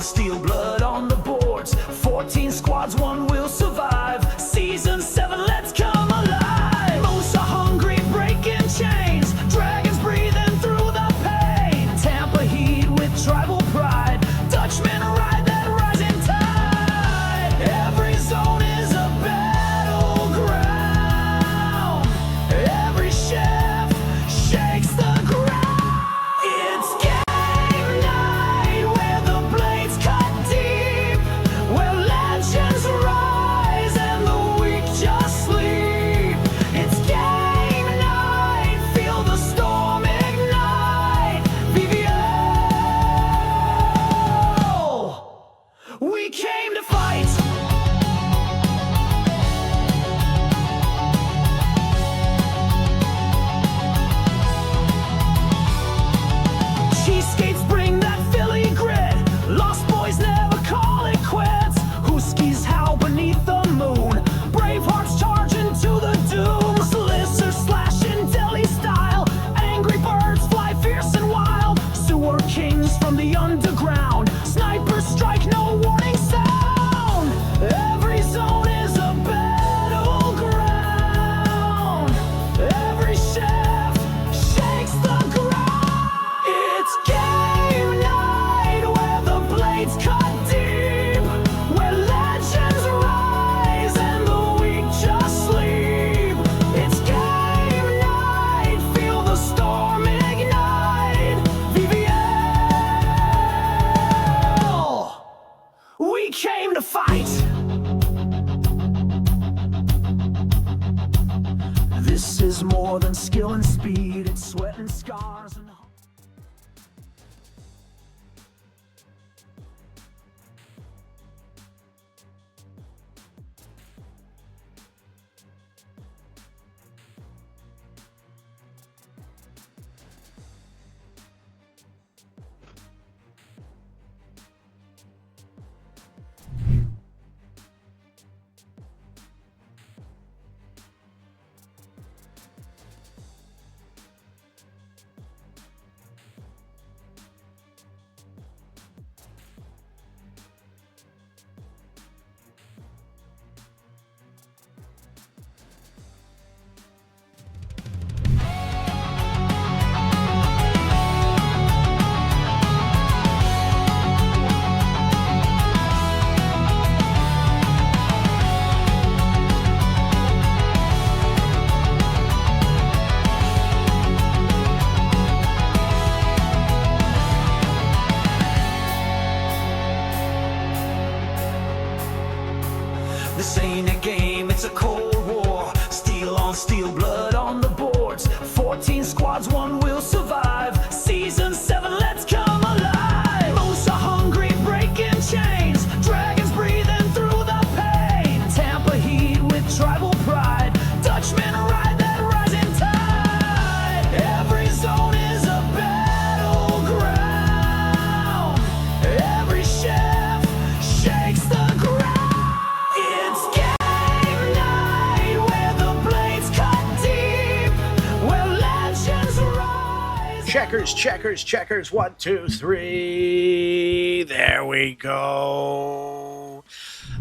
on steel, blood on the boards. 14 squads, one will survive. Season 7, let's come alive. Moose are hungry, breaking chains. Dragons breathing through the pain. Tampa Heat with tribal pride. Dutchmen ride that rising tide. Every zone is a battleground. Every chef shakes the ground. It's game night where the blades cut deep, where legends rise and the weak just sleep. It's game night, feel the storm ignite. VVHL, we came to fight. Cheesecakes bring that Philly grit. Lost boys never call it quits. Huskies howl beneath the moon. Bravehearts charge into the doom. Slicers slash in deli style. Angry birds fly fierce and wild. Sewer kings from the underground. Snipers strike, no warning sound. Every zone is a battleground. Every chef shakes the ground. It's game night where the blades cut deep, where legends rise and the weak just sleep. It's game night, feel the storm ignite. VVL, we came to fight. This is more than skill and speed, it's sweat and scars and this ain't a game, it's a cold war. Steel on steel, blood on the boards. 14 squads, one will survive. Season 7, let's come alive. Moose are hungry, breaking chains. Dragons breathing through the pain. Tampa Heat with tribal pride. Dutchmen ride that rising tide. Every zone is a battleground. Every chef shakes the ground. It's game night where the blades cut deep, where legends rise. Checkers, checkers, checkers. 1, 2, 3. There we go.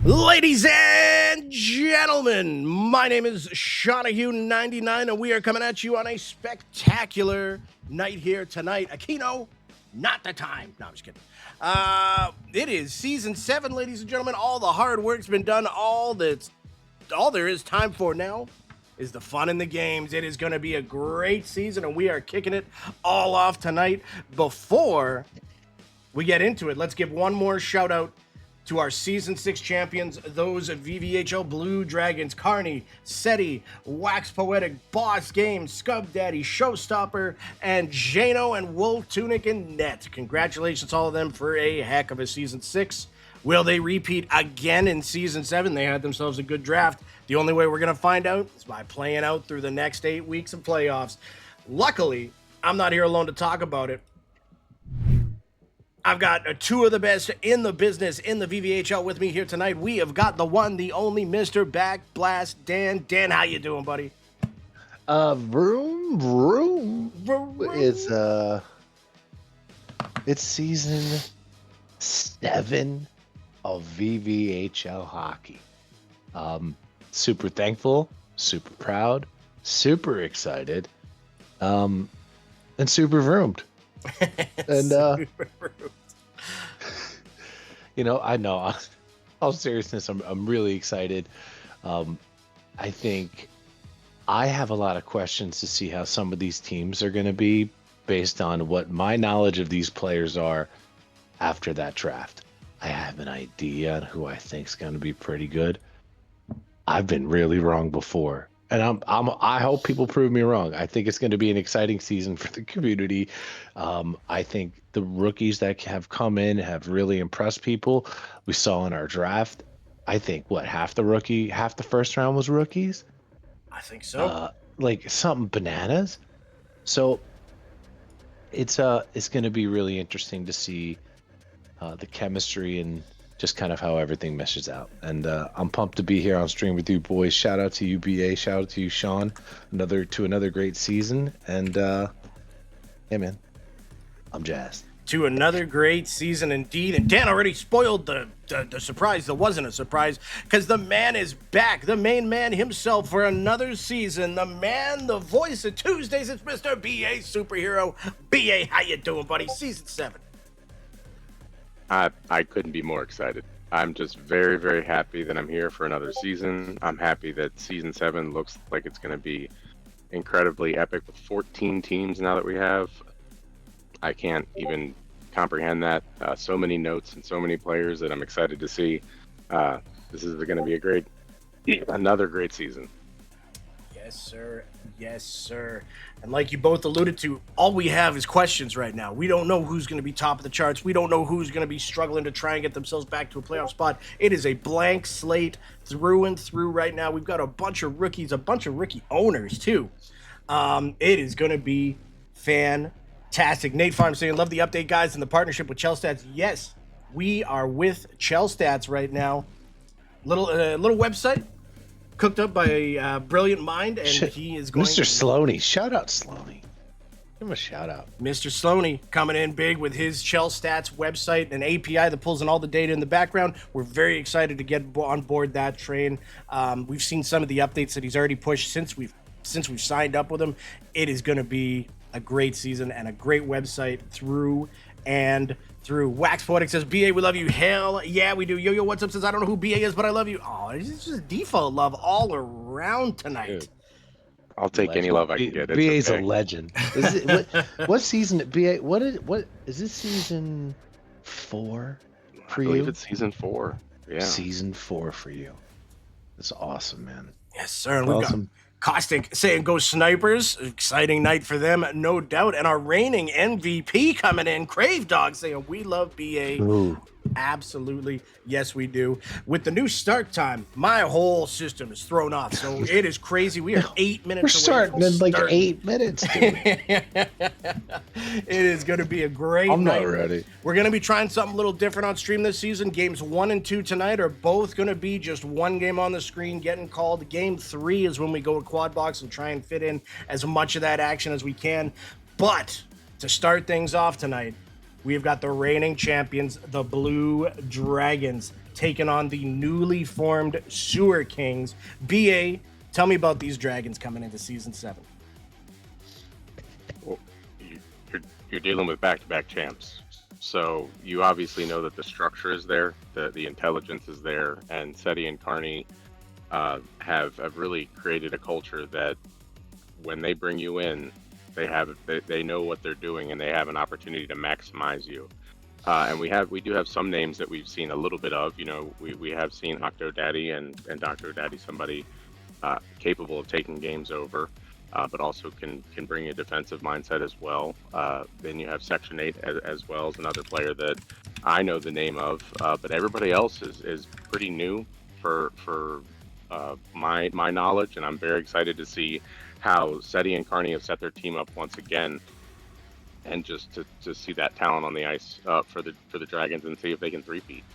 Ladies and gentlemen, my name is Shawnahue99, and we are coming at you on a spectacular night here tonight. Aquino, not the time. No, I'm just kidding. It is season 7, ladies and gentlemen. All the hard work's been done. All there is time for now is the fun in the games. It is going to be a great season, and we are kicking it all off tonight. Before we get into it, let's give one more shout out to our Season 6 champions, those VVHL Blue Dragons, Carney, Seti, Wax Poetic, Boss Game, Scub Daddy, Showstopper, and Jano and Wolf Tunic and Net. Congratulations, all of them, for a heck of a Season 6. Will they repeat again in Season 7? They had themselves a good draft. The only way we're going to find out is by playing out through the next 8 weeks of playoffs. Luckily, I'm not here alone to talk about it. I've got two of the best in the business in the VVHL with me here tonight. We have got the one, the only Mr. Backblast Dan. Dan, how you doing, buddy? Vroom. It's season 7. 7 of VVHL hockey. Super thankful, super proud, super excited, and super vroomed. And I know, all seriousness, I'm really excited. I think I have a lot of questions to see how some of these teams are going to be based on what my knowledge of these players are after that draft. I have an idea on who I think is going to be pretty good. I've been really wrong before, and I hope people prove me wrong. I think it's going to be an exciting season for the community. I think the rookies that have come in have really impressed people. We saw in our draft, I think half the first round was rookies. I think so. Like something bananas. So it's going to be really interesting to see the chemistry and just kind of how everything meshes out. And I'm pumped to be here on stream with you boys. Shout out to you, BA. Shout out to you, Sean. Another great season. And yeah, man, I'm jazzed. To another great season indeed. And Dan already spoiled the surprise that wasn't a surprise, because the man is back, the main man himself for another season. The man, the voice of Tuesdays, it's Mr. BA Superhero. BA, how you doing, buddy? Season 7. I couldn't be more excited. I'm just very, very happy that I'm here for another season. I'm happy that season 7 looks like it's going to be incredibly epic with 14 teams now that we have. I can't even comprehend that. So many notes and so many players that I'm excited to see. This is going to be another great season. Yes, sir. Yes, sir. And like you both alluded to, all we have is questions right now. We don't know who's going to be top of the charts. We don't know who's going to be struggling to try and get themselves back to a playoff spot. It is a blank slate through and through right now. We've got a bunch of rookies, a bunch of rookie owners too. It is going to be fantastic. Nate Farm saying, love the update, guys, and the partnership with ChelStats. Yes, we are with ChelStats right now. Little website cooked up by a brilliant mind, and he is going Mr. Sloaney. Shout out Sloaney. Give him a shout out. Mr. Sloaney coming in big with his ChelStats website, an API that pulls in all the data in the background. We're very excited to get on board that train. We've seen some of the updates that he's already pushed since we've signed up with him. It is going to be a great season and a great website through and through. Wax Poetic says, BA, we love you. Hell yeah, we do. Yo, what's up says, I don't know who BA is, but I love you. Oh, it's just default love all around tonight. Dude, I'll take any love I can get. BA's okay. A legend. Is it, what season? BA? What is this season 4 for you? I believe it's season 4. Yeah, season 4 for you. That's awesome, man. Yes, sir. And we've got Caustic saying, go Snipers. Exciting night for them, no doubt. And our reigning MVP coming in, Crave Dog saying, we love BA. Ooh. Absolutely. Yes, we do. With the new start time, my whole system is thrown off. So it is crazy. We are 8 minutes We're starting in like 8 minutes, dude. It is going to be a great I'm night. not ready. We're going to be trying something a little different on stream this season. Games 1 and 2 tonight are both going to be just one game on the screen getting called. Game 3 is when we go to Quad Box and try and fit in as much of that action as we can. But to start things off tonight, we've got the reigning champions, the Blue Dragons, taking on the newly formed Sewer Kings. BA, tell me about these Dragons coming into Season 7. Well, you're dealing with back-to-back champs. So you obviously know that the structure is there, the intelligence is there, and Seti and Carney have really created a culture that when they bring you in, they know what they're doing, and they have an opportunity to maximize you. And we do have some names that we've seen a little bit of. You know, we have seen Octo Daddy and Dr. Daddy, somebody capable of taking games over, but also can bring a defensive mindset as well. Then you have Section 8 as well as another player that I know the name of, but everybody else is pretty new for my knowledge, and I'm very excited to see how Seti and Carney have set their team up once again, and just to see that talent on the ice for the Dragons and see if they can three-peat.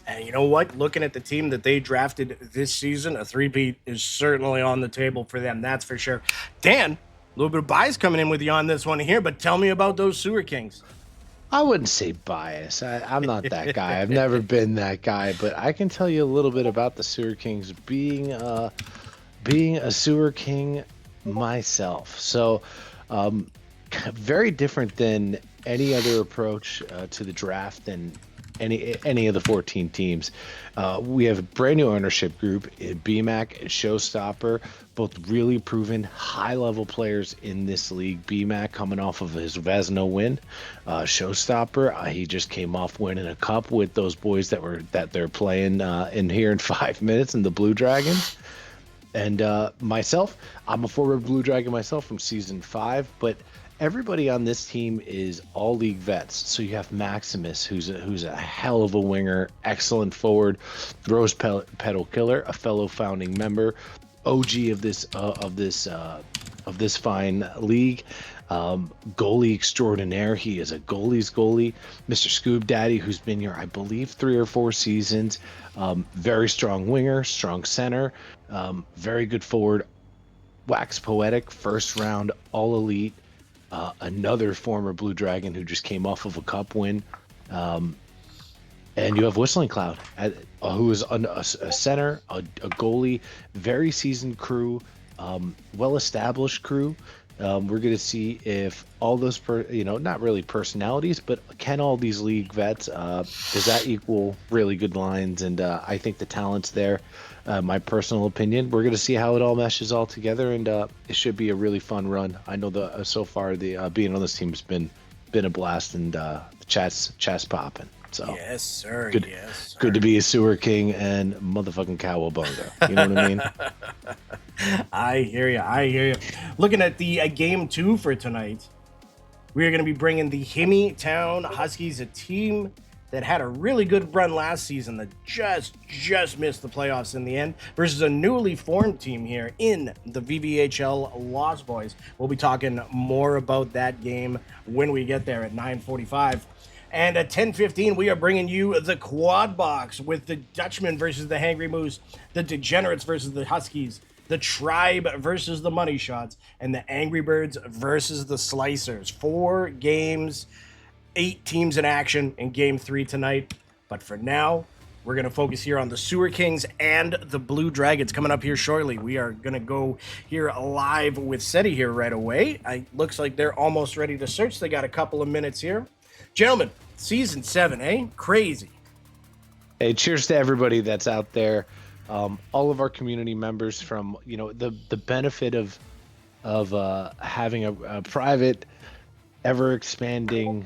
And you know what? Looking at the team that they drafted this season, a three-peat is certainly on the table for them. That's for sure. Dan, a little bit of bias coming in with you on this one here, but tell me about those Sewer Kings. I wouldn't say bias. I'm not that guy. I've never been that guy, but I can tell you a little bit about the Sewer Kings being a Sewer King myself. So, um, very different than any other approach to the draft than any of the 14 teams. We have a brand new ownership group, BMAC and Showstopper, both really proven high-level players in this league. BMAC coming off of his Vesno win, Showstopper, he just came off winning a cup with those boys that they're playing in here in 5 minutes in the Blue Dragons. And myself, I'm a former Blue Dragon myself from season 5, but everybody on this team is all league vets. So you have Maximus, who's a hell of a winger, excellent forward, Rose Pedal Killer, a fellow founding member, OG of this fine league. Goalie extraordinaire. He is a goalie's goalie. Mr. Scoob Daddy, who's been here, I believe, 3 or 4 seasons. Very strong winger, strong center, very good forward. Wax Poetic, first round, all elite. Another former Blue Dragon who just came off of a cup win. And you have Whistling Cloud, who is a center, a goalie, very seasoned crew, well-established crew. We're going to see if all those, not really personalities, but can all these league vets, does that equal really good lines? And I think the talent's there. My personal opinion, we're going to see how it all meshes all together, and it should be a really fun run. I know so far the being on this team has been a blast, and the chat's popping. So Yes, sir. good, Yes, sir. good to be a Sewer King and motherfucking Cowabunga. You know what I mean? I hear you. I hear you. Looking at the game 2 for tonight, we are going to be bringing the Himmy Town Huskies, a team that had a really good run last season that just missed the playoffs in the end, versus a newly formed team here in the VVHL Lost Boys. We'll be talking more about that game when we get there at 9:45. And at 10:15, we are bringing you the Quad Box with the Dutchman versus the Hangry Moose, the Degenerates versus the Huskies, the Tribe versus the Money Shots, and the Angry Birds versus the Slicers. 4 games, 8 teams in action in Game 3 tonight. But for now, we're going to focus here on the Sewer Kings and the Blue Dragons. Coming up here shortly, we are going to go here live with SETI here right away. Looks like they're almost ready to search. They got a couple of minutes here. Gentlemen, Season 7, eh? Crazy. Hey, cheers to everybody that's out there. All of our community members, from the benefit of having a private, ever expanding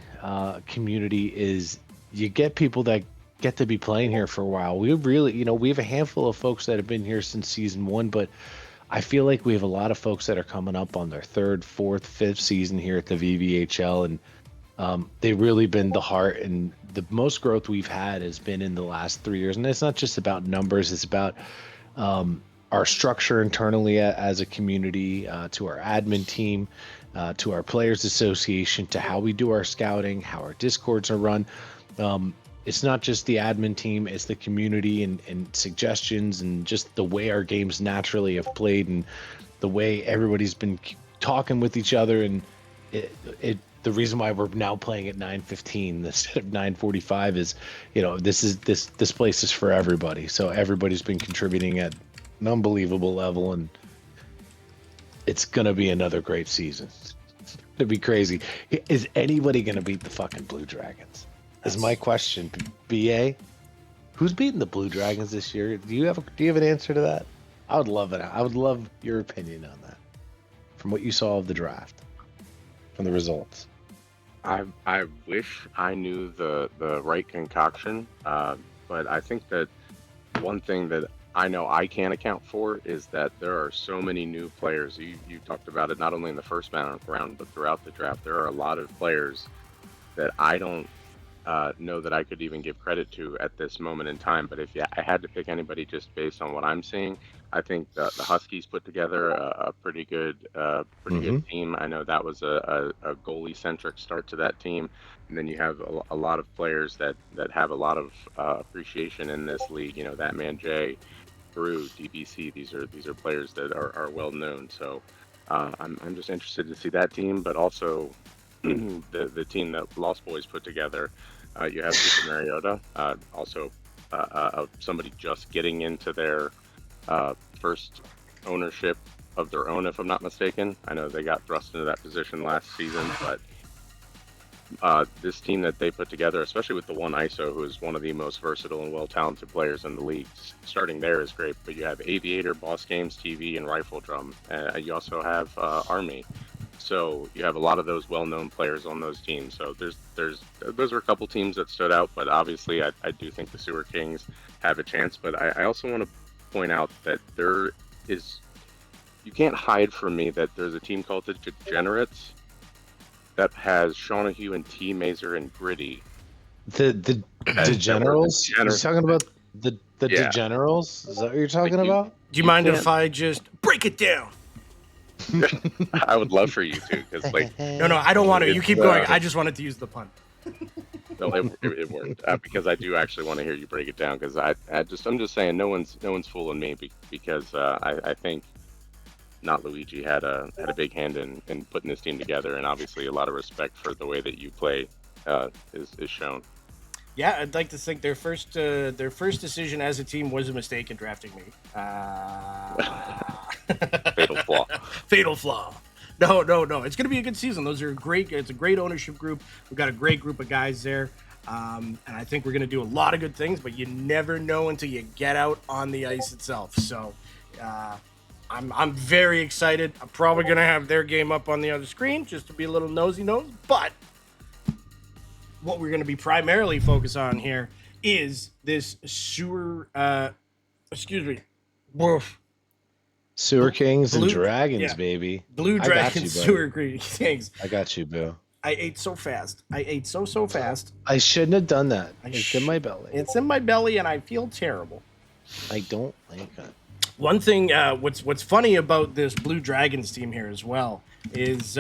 community is you get people that get to be playing here for a while. We really, we have a handful of folks that have been here since season 1, but I feel like we have a lot of folks that are coming up on their 3rd, 4th, 5th season here at the VVHL, and they've really been the heart, and the most growth we've had has been in the last 3 years. And it's not just about numbers, it's about our structure internally as a community, to our admin team, to our players association, to how we do our scouting, how our discords are run. It's not just the admin team, it's the community and suggestions, and just the way our games naturally have played, and the way everybody's been talking with each other. And the reason why we're now playing at 9:15 instead of 9:45 is, this place is for everybody. So everybody's been contributing at an unbelievable level, and it's gonna be another great season. It'd be crazy. Is anybody gonna beat the fucking Blue Dragons? Is my question. BA, who's beating the Blue Dragons this year? Do you have an answer to that? I would love it. I would love your opinion on that, from what you saw of the draft, from the results. I wish I knew the right concoction, but I think that one thing that I know I can't account for is that there are so many new players. You talked about it not only in the first round, but throughout the draft. There are a lot of players that I don't know that I could even give credit to at this moment in time. But if I had to pick anybody just based on what I'm seeing, I think the Huskies put together a pretty good team. I know that was a goalie-centric start to that team, and then you have a lot of players that have a lot of appreciation in this league. That man Jay, Brew, DBC. These are players that are well known. So I'm just interested to see that team, but also the team that Lost Boys put together. You have Super Mariota, also somebody just getting into their first ownership of their own, if I'm not mistaken. I know they got thrust into that position last season, but this team that they put together, especially with the one ISO, who is one of the most versatile and well-talented players in the league, starting there is great. But you have Aviator, Boss Games, TV, and Rifle Drum. You also have Army. So you have a lot of those well-known players on those teams. So those are a couple teams that stood out, but obviously I do think the Sewer Kings have a chance. But I also want to point out that you can't hide from me that there's a team called the Degenerates that has Shawnahue and T Mazer and Gritty. The Degenerals? You're talking about the Yeah. Degenerals? Is that what you're talking about? Do you mind if I just break it down? I would love for you to, because No, I don't want to. You keep going. I just wanted to use the pun. no, it worked because I do actually want to hear you break it down, because I'm just saying no one's fooling me because I think Not Luigi had a big hand in putting this team together, and obviously a lot of respect for the way that you play is shown. Yeah, I'd like to think their first decision as a team was a mistake in drafting me. Fatal flaw. Fatal flaw. No. It's going to be a good season. It's a great ownership group. We've got a great group of guys there. And I think we're going to do a lot of good things, but you never know until you get out on the ice itself. So I'm very excited. I'm probably going to have their game up on the other screen just to be a little nosy nose. But what we're going to be primarily focused on here is this Sewer Sewer Kings and Blue- Dragons, yeah. baby. Blue I got Dragons you, Sewer Kings. I got you, Bill. I ate so fast. I ate so fast. I shouldn't have done that. It's in my belly. It's in my belly, and I feel terrible. I don't like it. One thing, what's funny about this Blue Dragons team here as well is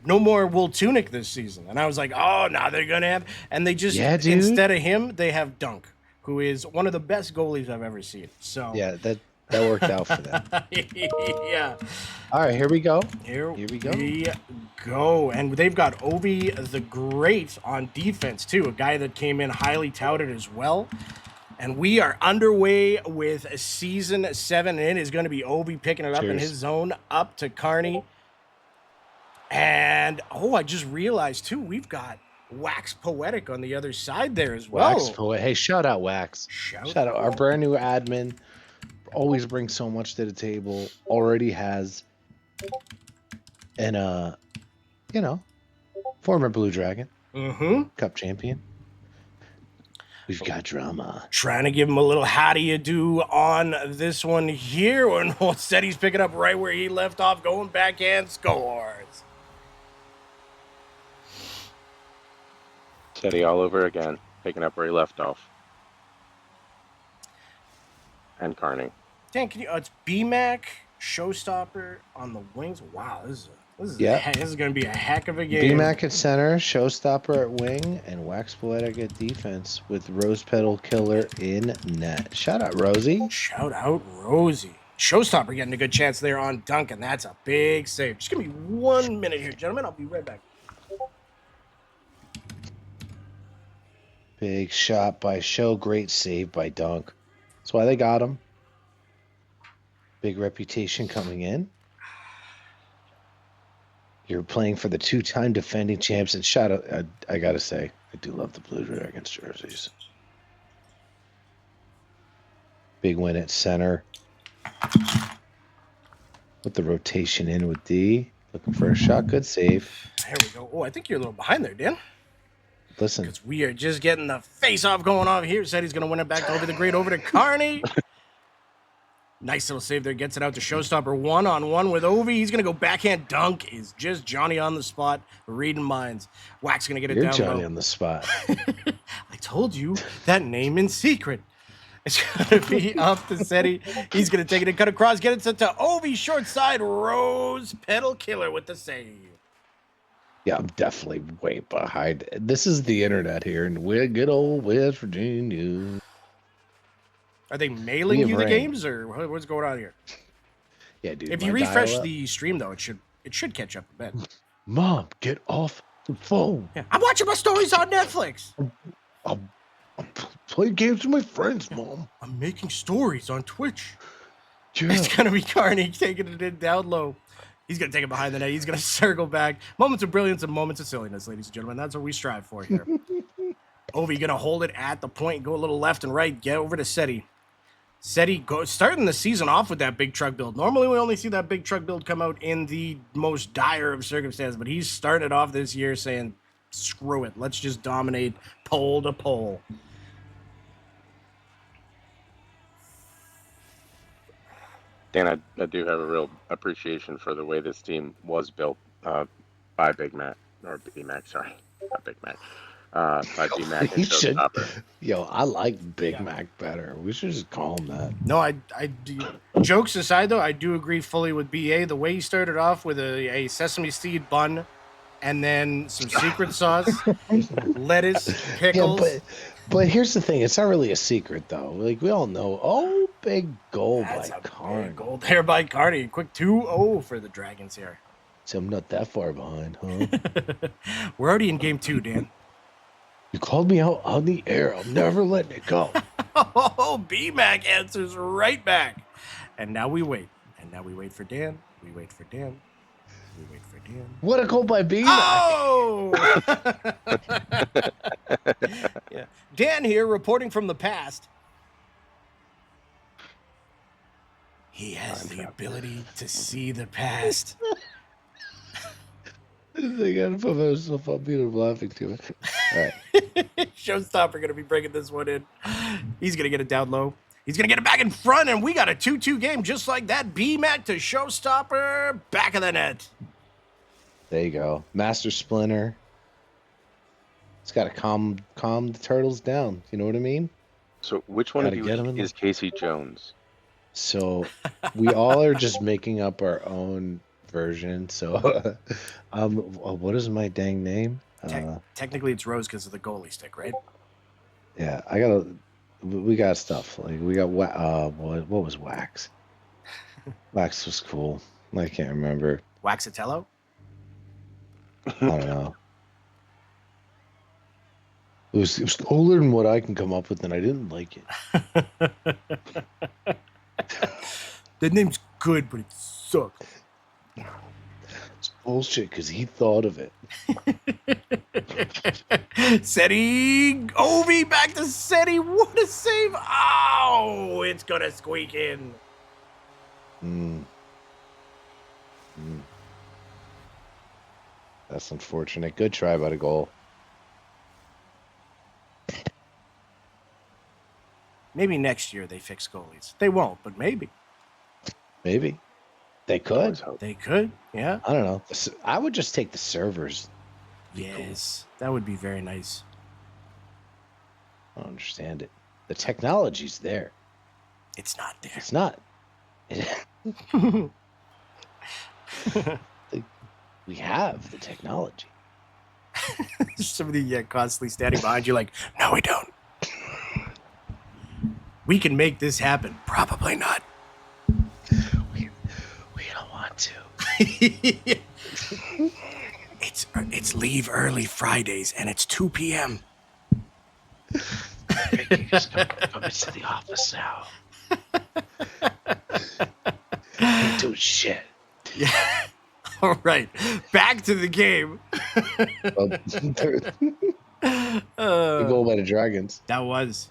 no more Wool Tunic this season. And I was like, oh, now they're going to have... And they just, instead of him, they have Dunk, who is one of the best goalies I've ever seen. So yeah, that worked out for them. Yeah. All right, here we go. Here we go. And they've got Ovi the Great on defense, too, a guy that came in highly touted as well. And we are underway with Season 7, and it is going to be Ovi picking it up in his zone, up to Carney. And, I just realized, too, we've got Wax Poetic on the other side there as well. Wax Poetic. Hey, shout out Wax. Shout out. Our brand new admin always brings so much to the table. Already has. And, former Blue Dragon. Mm-hmm. Cup champion. We've got drama. Trying to give him a little how do you do on this one here. And instead he's picking up right where he left off, going backhand scores. Teddy all over again, picking up where he left off. And Carney. Dan, it's BMAC, Showstopper on the wings. Wow, this is going to be a heck of a game. BMAC at center, Showstopper at wing, and Wax Poetic at defense with Rose Petal Killer in net. Shout out, Rosie. Shout out, Rosie. Showstopper getting a good chance there on Duncan. That's a big save. Just give me 1 minute here, gentlemen. I'll be right back. Big shot by Show, great save by Dunk. That's why they got him. Big reputation coming in. You're playing for the two-time defending champs, and shout out, I gotta say, I do love the Blue Dragons jerseys. Big win at center. With the rotation in with D. Looking for a shot, good save. There we go. Oh, I think you're a little behind there, Dan. Listen. Because we are just getting the face-off going on here. Said he's going to win it back over the Great, over to Carney. Nice little save there. Gets it out to Showstopper. 1-on-1 with Ovi. He's going to go backhand dunk. Is just Johnny on the spot, reading minds. Wax going to get it down. Johnny on the spot. I told you that name in secret. It's going to be up to Seti. He's going to take it and cut across. Get it to Ovi. Short side. Rose Petal Killer with the save. Yeah, I'm definitely way behind. This is the internet here in good old West Virginia. Are they mailing you the games, or what's going on here? Yeah, dude. If you refresh the stream, though, it should catch up a bit. Mom, get off the phone. Yeah, I'm watching my stories on Netflix. I'm playing games with my friends, Mom. I'm making stories on Twitch. Yeah. It's going to be Carney taking it in down low. He's going to take it behind the net. He's going to circle back. Moments of brilliance and moments of silliness, ladies and gentlemen. That's what we strive for here. Ovi going to hold it at the point, go a little left and right, get over to Seti. Seti starting the season off with that big truck build. Normally, we only see that big truck build come out in the most dire of circumstances, but he's started off this year saying, screw it. Let's just dominate pole to pole. Dan, I do have a real appreciation for the way this team was built by Big Mac, or B Mac, sorry, not Big Mac, by B Mac and You should. Showstopper. Yo, I like Big Mac better. We should just call him that. No, I do. Jokes aside, though, I do agree fully with BA. The way he started off with a sesame seed bun and then some secret sauce, lettuce, pickles. Yeah, but here's the thing. It's not really a secret, though. Like, we all know. Oh, big goal That's by a Karn. big goal there by Carney. Quick 2-0 for the Dragons here. So I'm not that far behind, huh? We're already in game 2, Dan. You called me out on the air. I'm never letting it go. Oh, B-Mac answers right back. And now we wait. And now we wait for Dan. We wait for Dan. We wait for Dan. What a goal by B. Oh! Yeah. Dan here reporting from the past. He has the ability to see the past. I gotta put myself up here laughing to it. All right. Showstopper gonna be breaking this one in. He's gonna get it down low. He's gonna get it back in front, and we got a 2-2 game just like that. B-Mac to Showstopper, back of the net. There you go. Master Splinter. It's got to calm the turtles down. You know what I mean? So which one Gotta of get you him in is Casey Jones? So we all are just making up our own version. So, what is my dang name? Technically, it's Rose because of the goalie stick, right? Yeah, we got stuff like we got what was Wax? Wax was cool. I can't remember. Waxatello? I don't know. It was older than what I can come up with, and I didn't like it. The name's good, but it sucks. It's bullshit because he thought of it. Seti, Ovi back to Seti. What a save! Oh, it's gonna squeak in. That's unfortunate. Good try by the goal. Maybe next year they fix goalies. They won't, but maybe Maybe they could. they could. Yeah. I don't know. I would just take the servers. Yes, that would be very nice. I don't understand it. The technology's there. It's not there. It's not. We have the technology. Somebody constantly standing behind you, like, no, we don't. We can make this happen. Probably not. We don't want to. It's leave early Fridays, and it's 2 p.m. You just come into the office now. Ain't doing shit. Yeah. All right. Back to the game. The goal by the Dragons. That was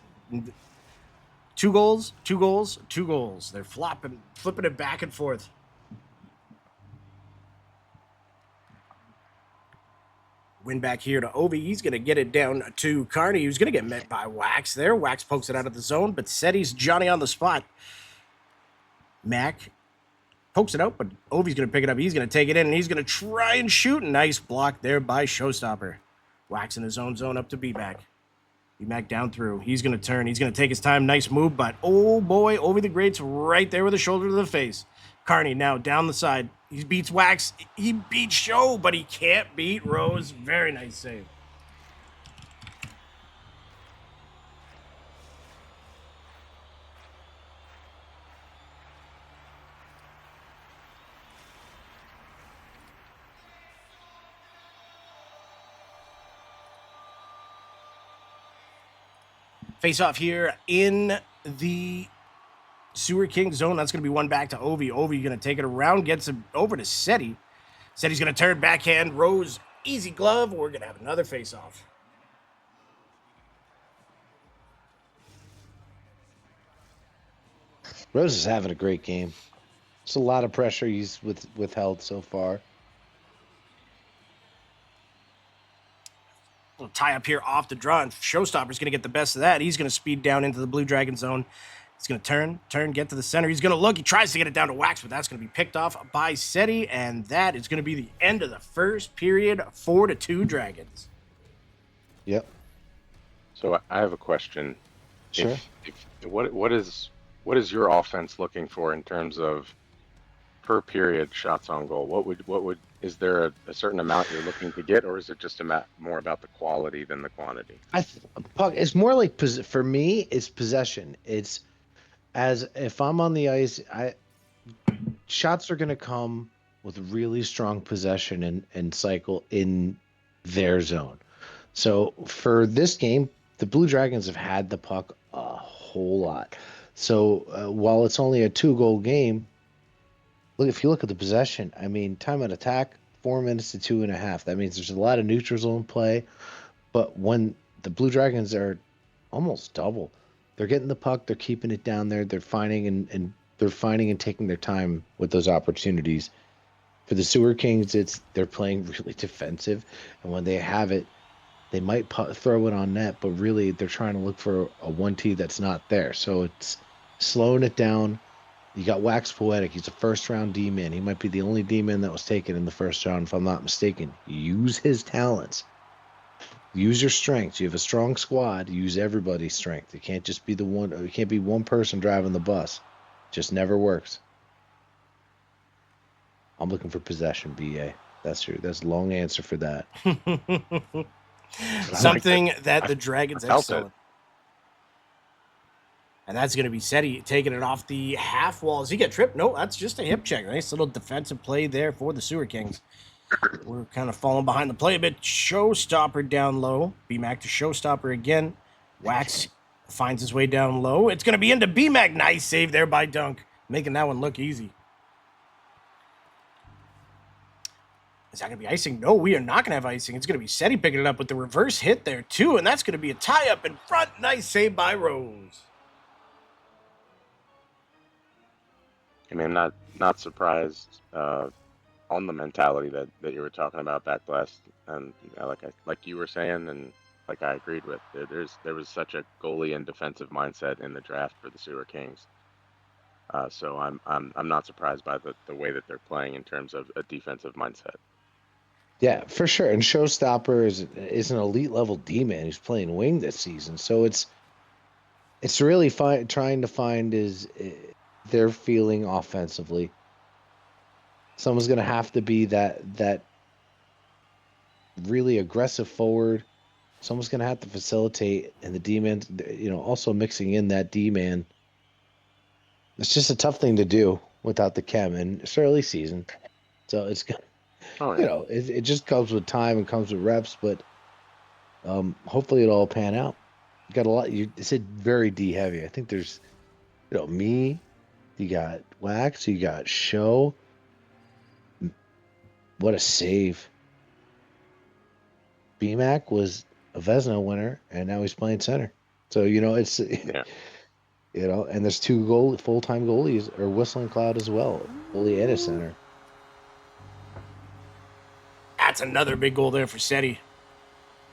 2 goals, 2 goals, 2 goals. They're flipping it back and forth. Win back here to Ovi. He's going to get it down to Carney. He's going to get met by Wax there. Wax pokes it out of the zone, but Seti's Johnny on the spot. Mac pokes it out, but Ovi's going to pick it up. He's going to take it in, and he's going to try and shoot. Nice block there by Showstopper. Wax in his own zone up to B-Mac. B-Mac down through. He's going to turn. He's going to take his time. Nice move, but oh boy, Ovi the Great's right there with a shoulder to the face. Carney now down the side. He beats Wax. He beats Show, but he can't beat Rose. Very nice save. Face off here in the Sewer King zone. That's going to be one back to Ovi. Ovi going to take it around, gets it over to Seti. Seti's going to turn backhand. Rose, easy glove. We're going to have another face off. Rose is having a great game. It's a lot of pressure he's withheld so far. Little tie up here off the draw, and Showstopper's going to get the best of that. He's going to speed down into the Blue Dragon zone. He's going to turn, get to the center. He's going to look. He tries to get it down to Wax, but that's going to be picked off by Seti, and that is going to be the end of the first period. 4-2 Dragons. Yep. So I have a question. Sure. What is your offense looking for in terms of per period shots on goal? What would is there a certain amount you're looking to get, or is it just more about the quality than the quantity? It's more like, for me, it's possession. It's as if I'm on the ice, shots are going to come with really strong possession and cycle in their zone. So for this game, the Blue Dragons have had the puck a whole lot. So while it's only a 2-goal game, if you look at the possession, I mean, time on attack, 4 minutes to 2.5. That means there's a lot of neutral zone play. But when the Blue Dragons are almost double, they're getting the puck, they're keeping it down there, they're finding and taking their time with those opportunities. For the Sewer Kings, they're playing really defensive, and when they have it, they might throw it on net, but really they're trying to look for a 1T that's not there. So it's slowing it down. You got Wax Poetic. He's a first-round D-man. He might be the only D-man that was taken in the first round, if I'm not mistaken. Use his talents. Use your strengths. You have a strong squad. Use everybody's strength. It can't just be it can't be one person driving the bus. Just never works. I'm looking for possession, BA. That's a long answer for that. Something that the Dragons I felt excel in. And that's going to be Seti taking it off the half wall. Does he get tripped? No, that's just a hip check. Nice little defensive play there for the Sewer Kings. We're kind of falling behind the play a bit. Showstopper down low. BMAC to Showstopper again. Wax finds his way down low. It's going to be into BMAC. Nice save there by Dunk. Making that one look easy. Is that going to be icing? No, we are not going to have icing. It's going to be Seti picking it up with the reverse hit there, too. And that's going to be a tie-up in front. Nice save by Rose. I mean, I'm not surprised on the mentality that you were talking about back last, and like you were saying, and like I agreed with. There was such a goalie and defensive mindset in the draft for the Sewer Kings. So I'm not surprised by the way that they're playing in terms of a defensive mindset. Yeah, for sure. And Showstopper is an elite level D-man who's playing wing this season. So it's really trying to find their feeling offensively. Someone's going to have to be that really aggressive forward. Someone's going to have to facilitate, and the D-man, also mixing in that D-man. It's just a tough thing to do without the chem, and it's early season, so it's it just comes with time and comes with reps. But hopefully it'll all pan out. You got a lot. You said very D heavy. I think there's, me. You got Wax. You got Show. What a save! BMAC was a Vezina winner, and now he's playing center. So it's Yeah. And there's 2 full-time goalies, or Whistling Cloud as well, goalie and a center. That's another big goal there for Seti.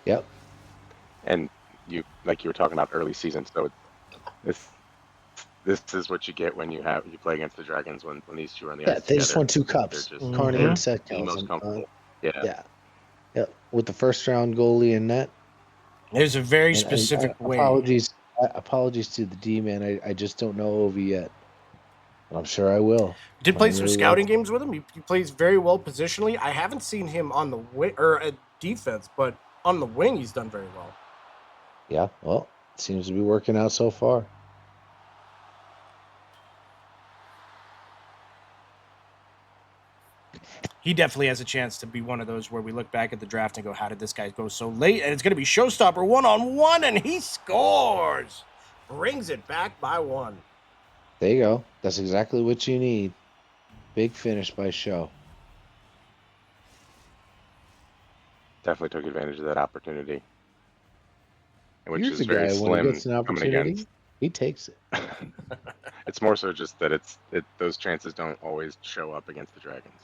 Yep. And you were talking about early season, so this is what you get when you play against the Dragons when these two are on the ice They together. just won 2 cups. They're just Carney and Seth the most comfortable. Yeah. With the first-round goalie in net. There's a very specific way. Apologies to the D-man. I just don't know Ovi yet. But I'm sure I will. Did play some scouting games with him. He plays very well positionally. I haven't seen him on the wing or at defense, but on the wing he's done very well. Yeah, well, it seems to be working out so far. he definitely has a chance to be one of those where we look back at the draft and go, how did this guy go so late? And it's going to be showstopper 1-on-1, and he scores. Brings it back by 1. There you go. That's exactly what you need. Big finish by Show. Definitely took advantage of that opportunity, which Here's is a very guy when he slim gets an coming opportunity, against. he takes it. It's more so just that those chances don't always show up against the Dragons.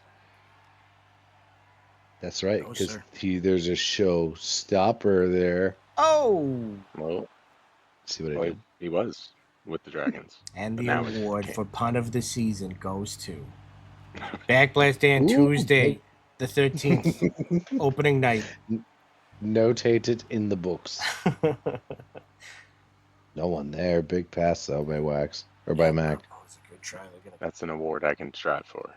That's right, No, because sir. there's a show stopper there. Oh, Well, See what I well, did? he was with the Dragons. and But the now he's- award for punt of the season goes to Backblast Day on Ooh, Tuesday, the 13th, opening night. Notate it in the books. No one there. Big pass though by Wax or by Mac. Oh, it's a good try. They're That's an award I can strive for.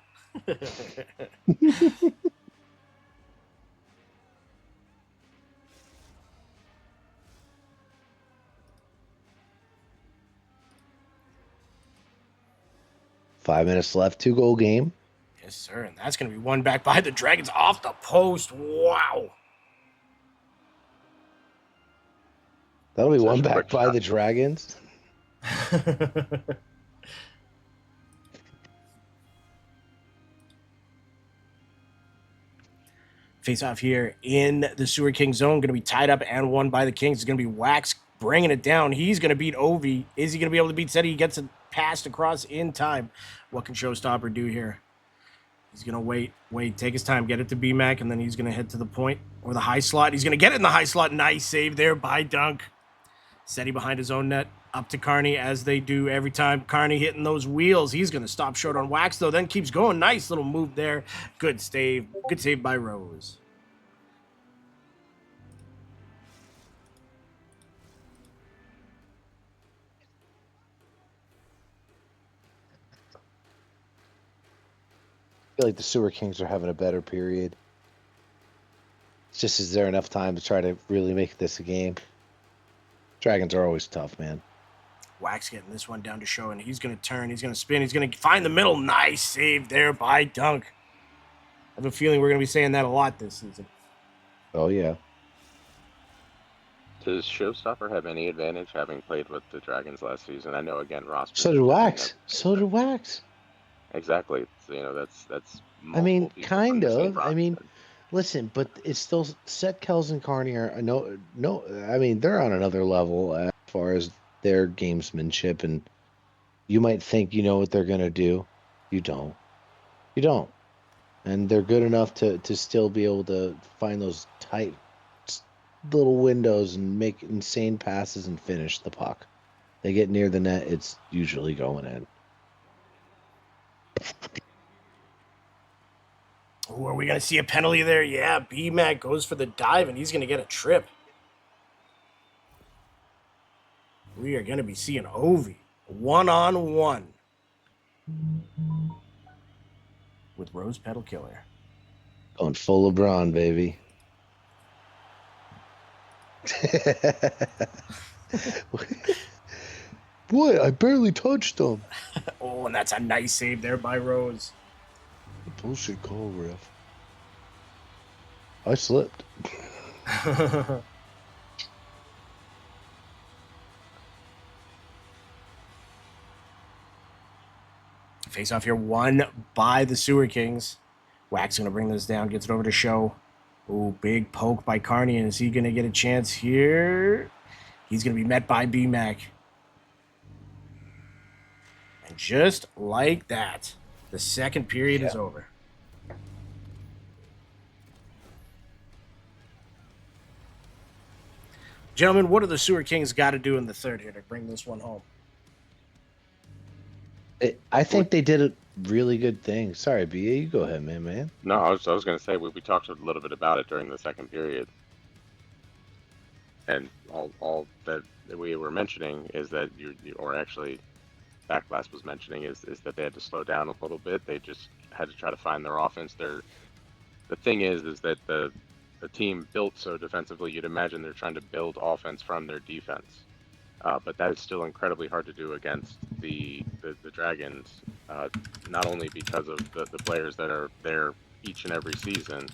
gonna... 5 minutes left. 2-goal game. Yes, sir. And that's going to be won back by the Dragons off the post. Wow. That'll be Such won a back quick by shot. the Dragons. Face off here in the Sewer King zone. Going to be tied up and won by the Kings. It's going to be Wax bringing it down. He's going to beat Ovi. Is he going to be able to beat Seti? He gets it passed across in time. What can Showstopper do here? He's going to wait, take his time, get it to B-Mac, and then he's going to head to the point or the high slot. He's going to get it in the high slot. Nice save there by Dunk. Seti behind his own net. Up to Carney as they do every time. Carney hitting those wheels. He's going to stop short on Wax, though. Then keeps going. Nice little move there. Good save. Good save by Rose. I feel like the Sewer Kings are having a better period. It's just, is there enough time to try to really make this a game? Dragons are always tough, man. Wax getting this one down to Show, and he's going to turn. He's going to spin. He's going to find the middle. Nice save there by Dunk. I have a feeling we're going to be saying that a lot this season. Oh, yeah. Does Showstopper have any advantage having played with the Dragons last season? I know, again, roster. So did Wax. So did Wax. Exactly. So, that's. I mean, multiple people kind from the same of. I mean, roster. listen, but it's still Set, Kells, and Carney are no. I mean, they're on another level as far as their gamesmanship, and you might think you know what they're gonna do. You don't. You don't. And they're good enough to still be able to find those tight little windows and make insane passes and finish the puck. They get near the net, it's usually going in. Ooh, are we going to see a penalty there? Yeah, B-Mac goes for the dive, and he's going to get a trip. We are going to be seeing Ovi 1-on-1 with Rose Petal Killer. Going full LeBron, baby. Boy, I barely touched him. Oh, and that's a nice save there by Rose. Bullshit call, ref. I slipped. Face off here, won by the Sewer Kings. Wax going to bring this down, gets it over to Show. Ooh, big poke by Carney. And is he going to get a chance here? He's going to be met by B-Mac. And just like that, the second period is over. Gentlemen, what do the Sewer Kings got to do in the third here to bring this one home? I think they did a really good thing. Sorry, BA, you go ahead, man. No, I was going to say we talked a little bit about it during the second period, and all that we were mentioning is that or actually, Backlash was mentioning is that they had to slow down a little bit. They just had to try to find their offense. The thing is that the team built so defensively, you'd imagine they're trying to build offense from their defense. But that is still incredibly hard to do against the Dragons, not only because of the players that are there each and every season,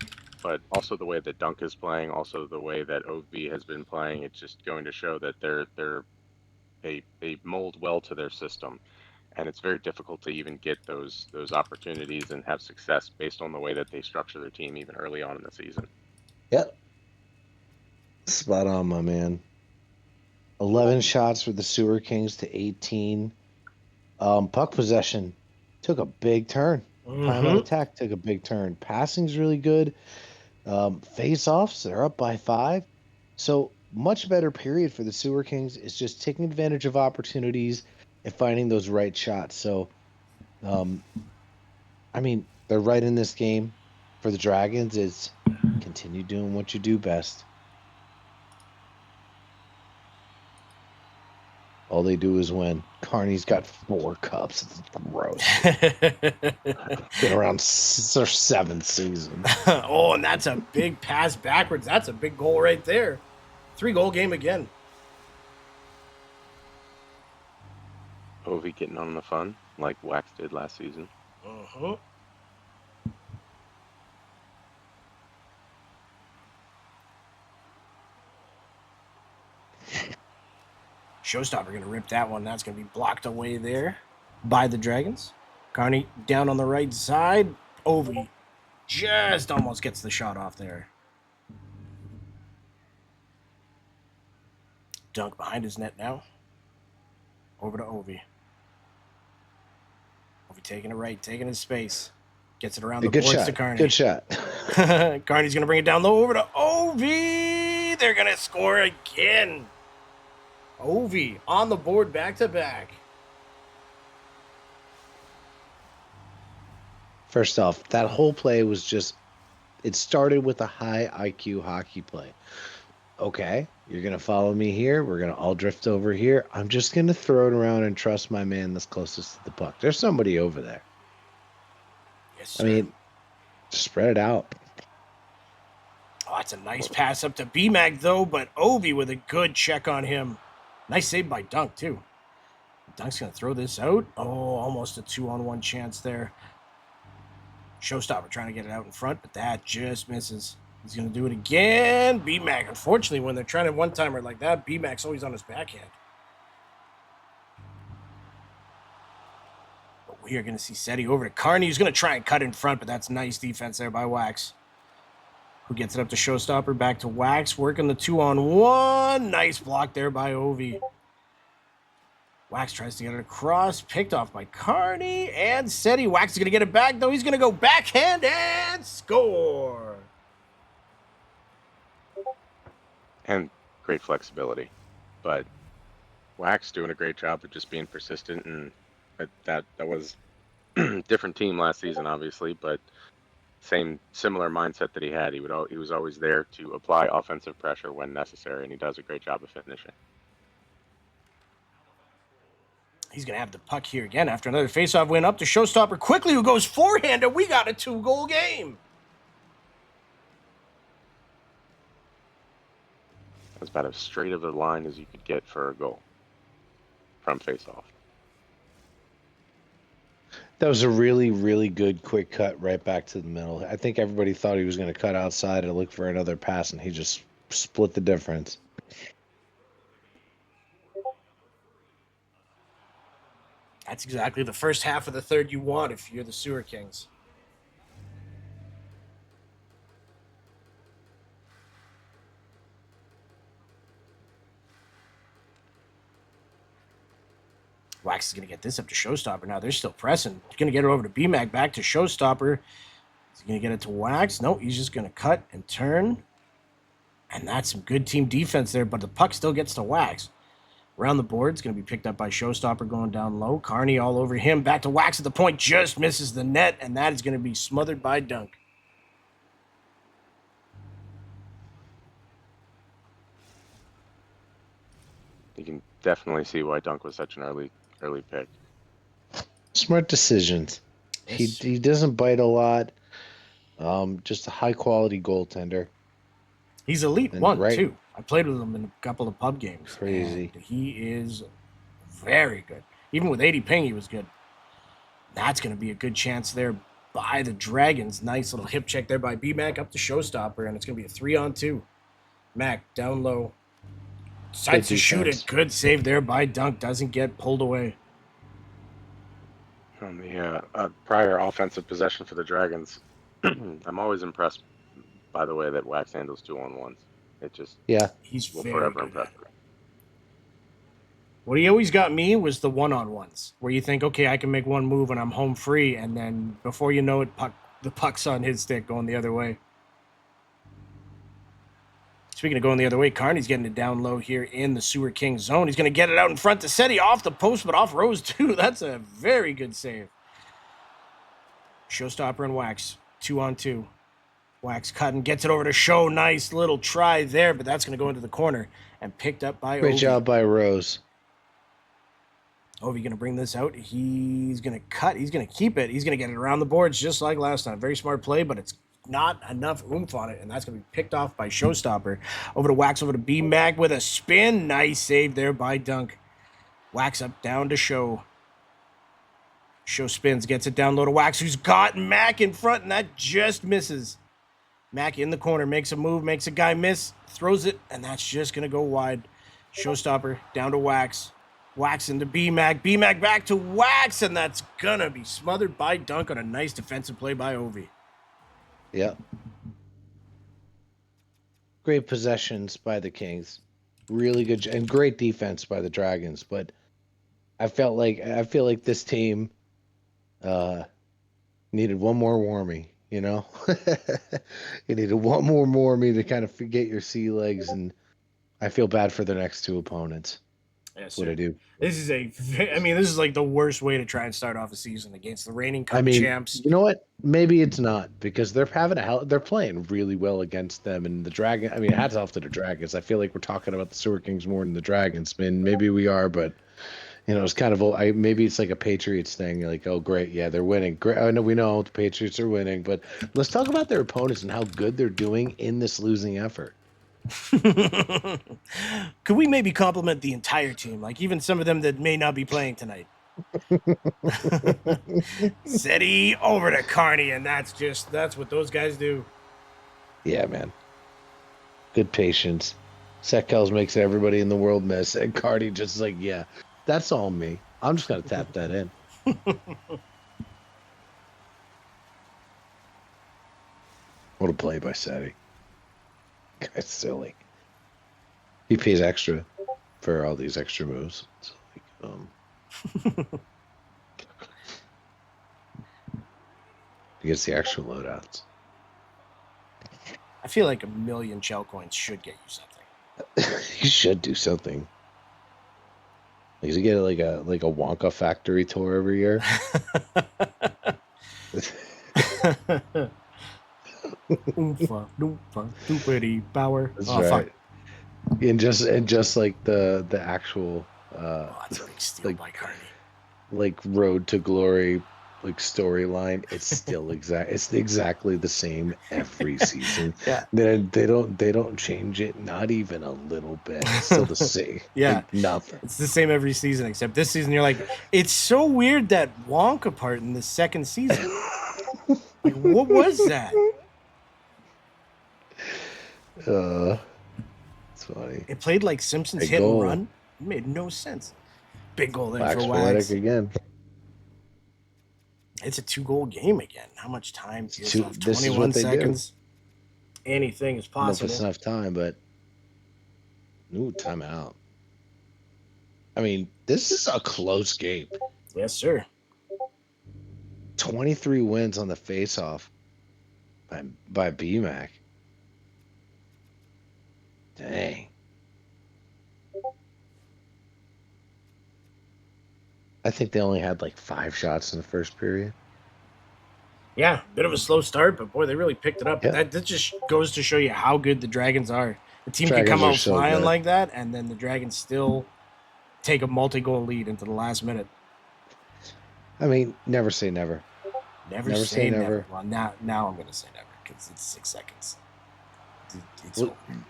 but also the way that Dunk is playing, also the way that OV has been playing. It's just going to show that they mold well to their system, and it's very difficult to even get those opportunities and have success based on the way that they structure their team even early on in the season. Yep. Spot on, my man. 11 shots for the Sewer Kings to 18. Puck possession took a big turn. Time on attack took a big turn. Passing's really good. Face-offs, they're up by 5. So much better period for the Sewer Kings. Is just taking advantage of opportunities and finding those right shots. So, I mean, they're right in this game. For the Dragons, it's continue doing what you do best. All they do is win. Carney's got 4 cups. It's gross. Been around 6 or 7 seasons. Oh, and that's a big pass backwards. That's a big goal right there. 3-goal game again. Ovi getting on the fun like Wax did last season. Uh-huh. Showstopper going to rip that one. That's going to be blocked away there by the Dragons. Carney down on the right side. Ovi just almost gets the shot off there. Dunk behind his net now. Over to Ovi. Ovi taking it right, taking his space. Gets it around the boards shot. to Carney. Good shot. Carney's going to bring it down low over to Ovi. They're going to score again. Ovi on the board back to back. First off, that whole play was just, it started with a high IQ hockey play. Okay, you're going to follow me here. We're going to all drift over here. I'm just going to throw it around and trust my man that's closest to the puck. There's somebody over there. Yes, sir. I mean, spread it out. Oh, that's a nice pass up to B-Mag, though, but Ovi with a good check on him. Nice save by Dunk, too. Dunk's going to throw this out. Oh, almost a 2-on-1 chance there. Showstopper trying to get it out in front, but that just misses. He's going to do it again. B-Mag, unfortunately, when they're trying to one-timer like that, B-Mag's always on his backhand. But we are going to see Seti over to Carney. He's going to try and cut in front, but that's nice defense there by Wax. Who gets it up to Showstopper, back to Wax, working the 2-on-1. Nice block there by Ovi. Wax tries to get it across, picked off by Carney, and Seti. Wax is going to get it back, though. He's going to go backhand and score. And great flexibility. But Wax doing a great job of just being persistent, and that was different team last season, obviously, but similar mindset that he had. He was always there to apply offensive pressure when necessary, and he does a great job of finishing. He's going to have the puck here again after another faceoff win up to Showstopper quickly, who goes forehand, and we got a 2-goal game. That's about as straight of a line as you could get for a goal from faceoff. That was a really, really good quick cut right back to the middle. I think everybody thought he was going to cut outside and look for another pass, and he just split the difference. That's exactly the first half of the third you want if you're the Sewer Kings. Wax is going to get this up to Showstopper. Now they're still pressing. He's going to get it over to B-Mag, back to Showstopper. He's going to get it to Wax. No, he's just going to cut and turn. And that's some good team defense there, but the puck still gets to Wax. Around the board, it's going to be picked up by Showstopper going down low. Carney all over him. Back to Wax at the point. Just misses the net, and that is going to be smothered by Dunk. You can definitely see why Dunk was such an early pick. Smart decisions. Yes. He doesn't bite a lot. Just a high-quality goaltender. He's elite And one, right- too. I played with him in a couple of pub games. Crazy. And he is very good. Even with 80 ping, he was good. That's going to be a good chance there. by the Dragons. Nice little hip check there by B-Mac up to Showstopper, and it's going to be a 3-on-2. Mac down low. Decides to shoot it. Good save there by Dunk. Doesn't get pulled away. On the prior offensive possession for the Dragons, I'm always impressed by the way that Wax handles 2-on-1s. It just He's will very forever good impress at me. it. What he always got me was the 1-on-1s, where you think, okay, I can make one move and I'm home free, and then before you know it, the puck's on his stick going the other way. Speaking of going the other way, Carney's getting it down low here in the Sewer King zone. He's going to get it out in front to Seti off the post, but off Rose too. That's a very good save. Showstopper and Wax, 2-on-2. Wax cutting, gets it over to Show. Nice little try there, but that's going to go into the corner and picked up by Great Ovi. job by Rose. Ovi going to bring this out. He's going to cut. He's going to keep it. He's going to get it around the boards just like last time. Very smart play, but it's not enough oomph on it, and that's going to be picked off by Showstopper. Over to Wax, over to B-Mag with a spin. Nice save there by Dunk. Wax up down to Show. Show spins, gets it down low to Wax, who's got Mac in front, and that just misses. Mac in the corner, makes a move, makes a guy miss, throws it, and that's just going to go wide. Showstopper down to Wax. Wax into B-Mag. B-Mag back to Wax, and that's going to be smothered by Dunk on a nice defensive play by Ovi. Yep. Great possessions by the Kings. Really good and great defense by the Dragons, but I feel like this team needed one more warmie, you know? You needed one more warmie to kind of forget your sea legs, and I feel bad for the next two opponents. Yes, What I do. This is like the worst way to try and start off a season against the reigning Cup champs. You know what? Maybe it's not, because they're playing really well against them, and the Dragon. I mean, hats off to the Dragons. I feel like we're talking about the Sewer Kings more than the Dragons. I mean, maybe we are, but you know, it's kind of maybe it's like a Patriots thing. You're like, oh, great, yeah, they're winning. Great, I know we know the Patriots are winning, but let's talk about their opponents and how good they're doing in this losing effort. Could we maybe compliment the entire team, like even some of them that may not be playing tonight? Seti over to Carney, and that's what those guys do. Yeah, man. Good patience. Sekels makes everybody in the world miss, and Carney just like, yeah, that's all me. I'm just gonna tap that in. What a play by Seti. Guy's silly. He pays extra for all these extra moves. It's like, he gets the extra loadouts. I feel like 1 million shell coins should get you something. He should do something. Like, does he get like a Wonka factory tour every year? Oompa, doompa, doopity power. That's oh, right. Fuck. And just like the actual That's a big steal like, by Carney. like Road to Glory like storyline, it's still exactly the same every season. Yeah. They don't change it, not even a little bit. It's still the same. Yeah. Like, nothing. It's the same every season, except this season you're like, it's so weird that Wonka part in the second season. Like, what was that? It's funny. It played like Simpsons Big hit goal. and run. It made no sense. Big goal there Wax for Poetic Wax. again. It's a 2-goal game again. How much time is left? This is 21 what they do. seconds. Anything is I don't know if possible. it's enough time, but timeout. I mean, this is a close game. Yes, sir. 23 wins on the face-off by BMAC. Dang. I think they only had like 5 shots in the first period. Yeah, bit of a slow start, but boy, they really picked it up. Yeah. That just goes to show you how good the Dragons are. The team Dragons can come are out so flying good. like that, and then the Dragons still take a multi-goal lead into the last minute. I mean, never say never. Never say never. Well, now I'm going to say never because it's 6 seconds. It's Well- over.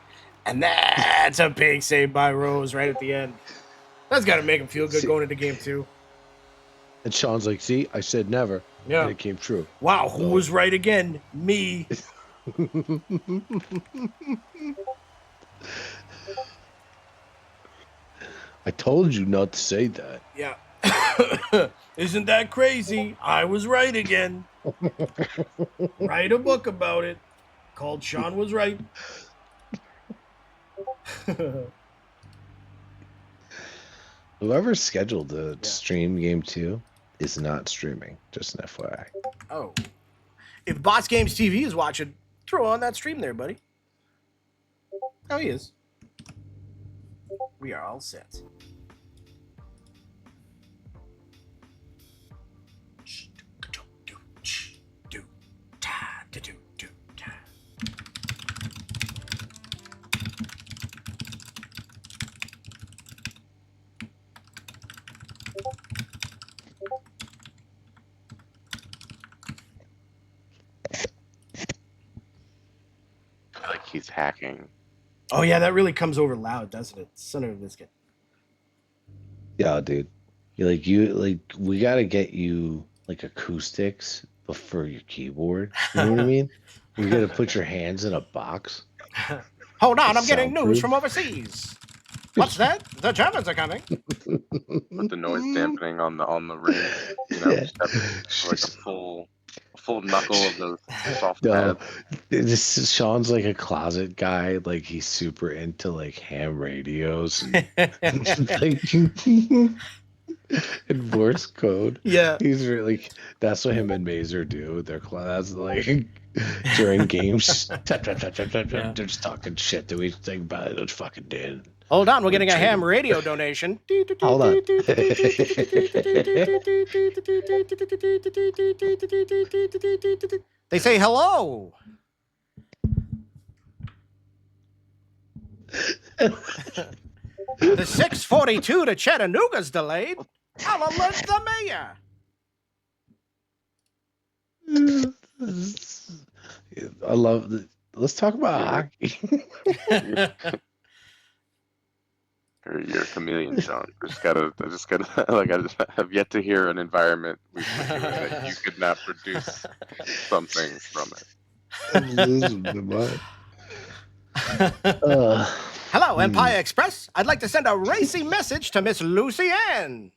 And that's a big save by Rose right at the end. That's got to make him feel good See- going into game 2. And Sean's like, see, I said never. Yeah. And it came true. Wow, who was right again? Me. I told you not to say that. Yeah. Isn't that crazy? I was right again. Write a book about it called Sean Was Right. Whoever scheduled the stream game 2 is not streaming. Just an FYI. Oh. If Boss Games TV is watching, throw on that stream there, buddy. Oh, he is. We are all set. I feel like he's hacking. Oh, yeah, that really comes over loud, doesn't it? Son of a biscuit. Yeah, dude. We gotta get you like acoustics for your keyboard. You know what I mean? You gotta put your hands in a box. Hold on, I'm getting Soundproof. news from overseas. What's that? The Germans are coming. Put the noise dampening on the ring. You know, Yeah. just have like a full knuckle of those soft No, pads. this is, Sean's like a closet guy. Like he's super into like ham radios and, like, and Morse code. Yeah. He's really that's what him and Mazer do. They're that's like during games. Tap, tap, tap, tap, tap, Yeah. They're just talking shit to each thing about it. It's fucking dead. Hold on, we're getting a ham radio donation. Hold on. They say hello. The 642 to Chattanooga's delayed. I'll alert the mayor. I love the. Let's talk about hockey. You're a chameleon, Sean. I just gotta like I just have yet to hear an environment that you could not produce something from it. I'm losing my mind. Hello, Empire Express. I'd like to send a racy message to Miss Lucy Ann.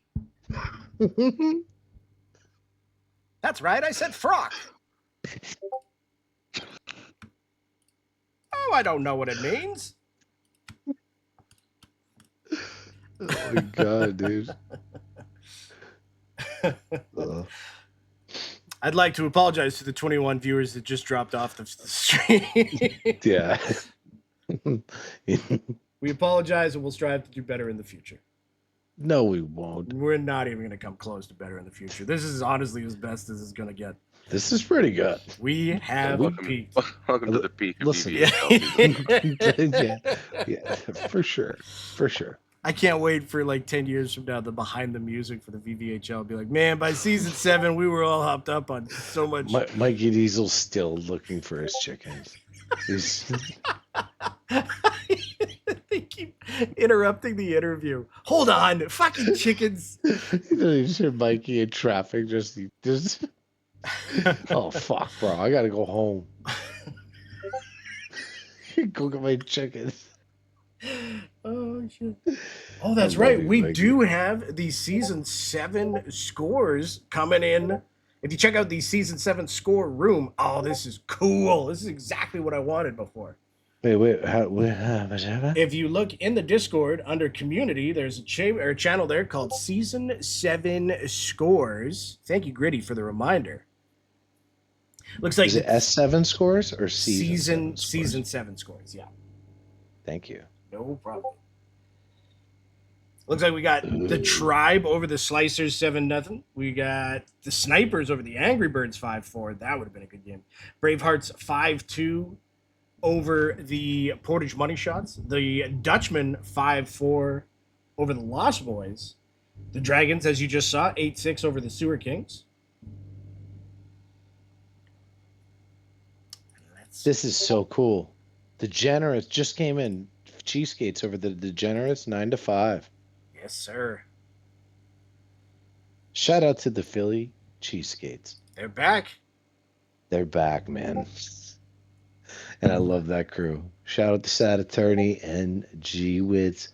That's right, I said frock. Oh, I don't know what it means. Oh my god, dude. I'd like to apologize to the 21 viewers that just dropped off the stream. Yeah. We apologize and we'll strive to do better in the future. No, we won't. We're not even going to come close to better in the future. This is honestly as best as it's going to get. This is pretty good. We have peaked. Welcome to the peak of Listen. VVHL. yeah, for sure. For sure. I can't wait for like 10 years from now, the behind the music for the VVHL. Be like, man, by season 7, we were all hopped up on so much. Mikey Diesel's still looking for his chickens. He's... They keep interrupting the interview. Hold on, fucking chickens. You hear Mikey in traffic just oh fuck, bro! I gotta go home. Go get my chickens. Oh shit! Oh, that's I love right. you, We Mikey. do have the season 7 scores coming in. If you check out the season 7 score room, oh, this is cool. This is exactly what I wanted before. Wait, If you look in the Discord under community, there's a channel there called Season 7 Scores. Thank you, Gritty, for the reminder. Looks like is it S7 scores or season season 7 scores, yeah. Thank you. No problem. Looks like we got the Tribe over the Slicers 7-0. We got the Snipers over the Angry Birds 5-4. That would have been a good game. Bravehearts 5-2 over the Portage Money Shots. The Dutchmen 5-4 over the Lost Boys. The Dragons, as you just saw, 8-6 over the Sewer Kings. This is so cool. The Degenerates just came in. Cheesegates over the Degenerates 9-5. Yes, sir. Shout out to the Philly Cheesesteaks. They're back. They're back, man. And I love that crew. Shout out to Sad Attorney and G Wits,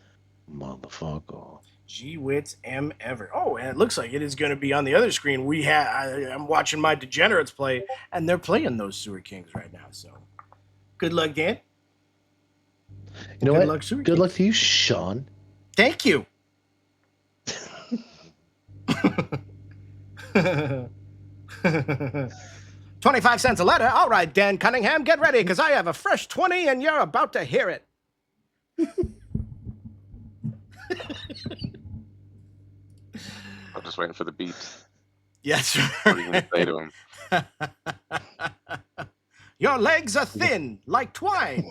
motherfucker. G Wits M Ever. Oh, and it looks like it is going to be on the other screen. I'm watching my Degenerates play, and they're playing those Sewer Kings right now. So, good luck, Dan. You know Good what? luck, Sewer Good Kings. luck to you, Sean. Thank you. 25 cents a letter. All right, Dan Cunningham, get ready because I have a fresh 20 and you're about to hear it. I'm just waiting for the beeps. Yes, What are you gonna say to him? Your legs are thin like twine.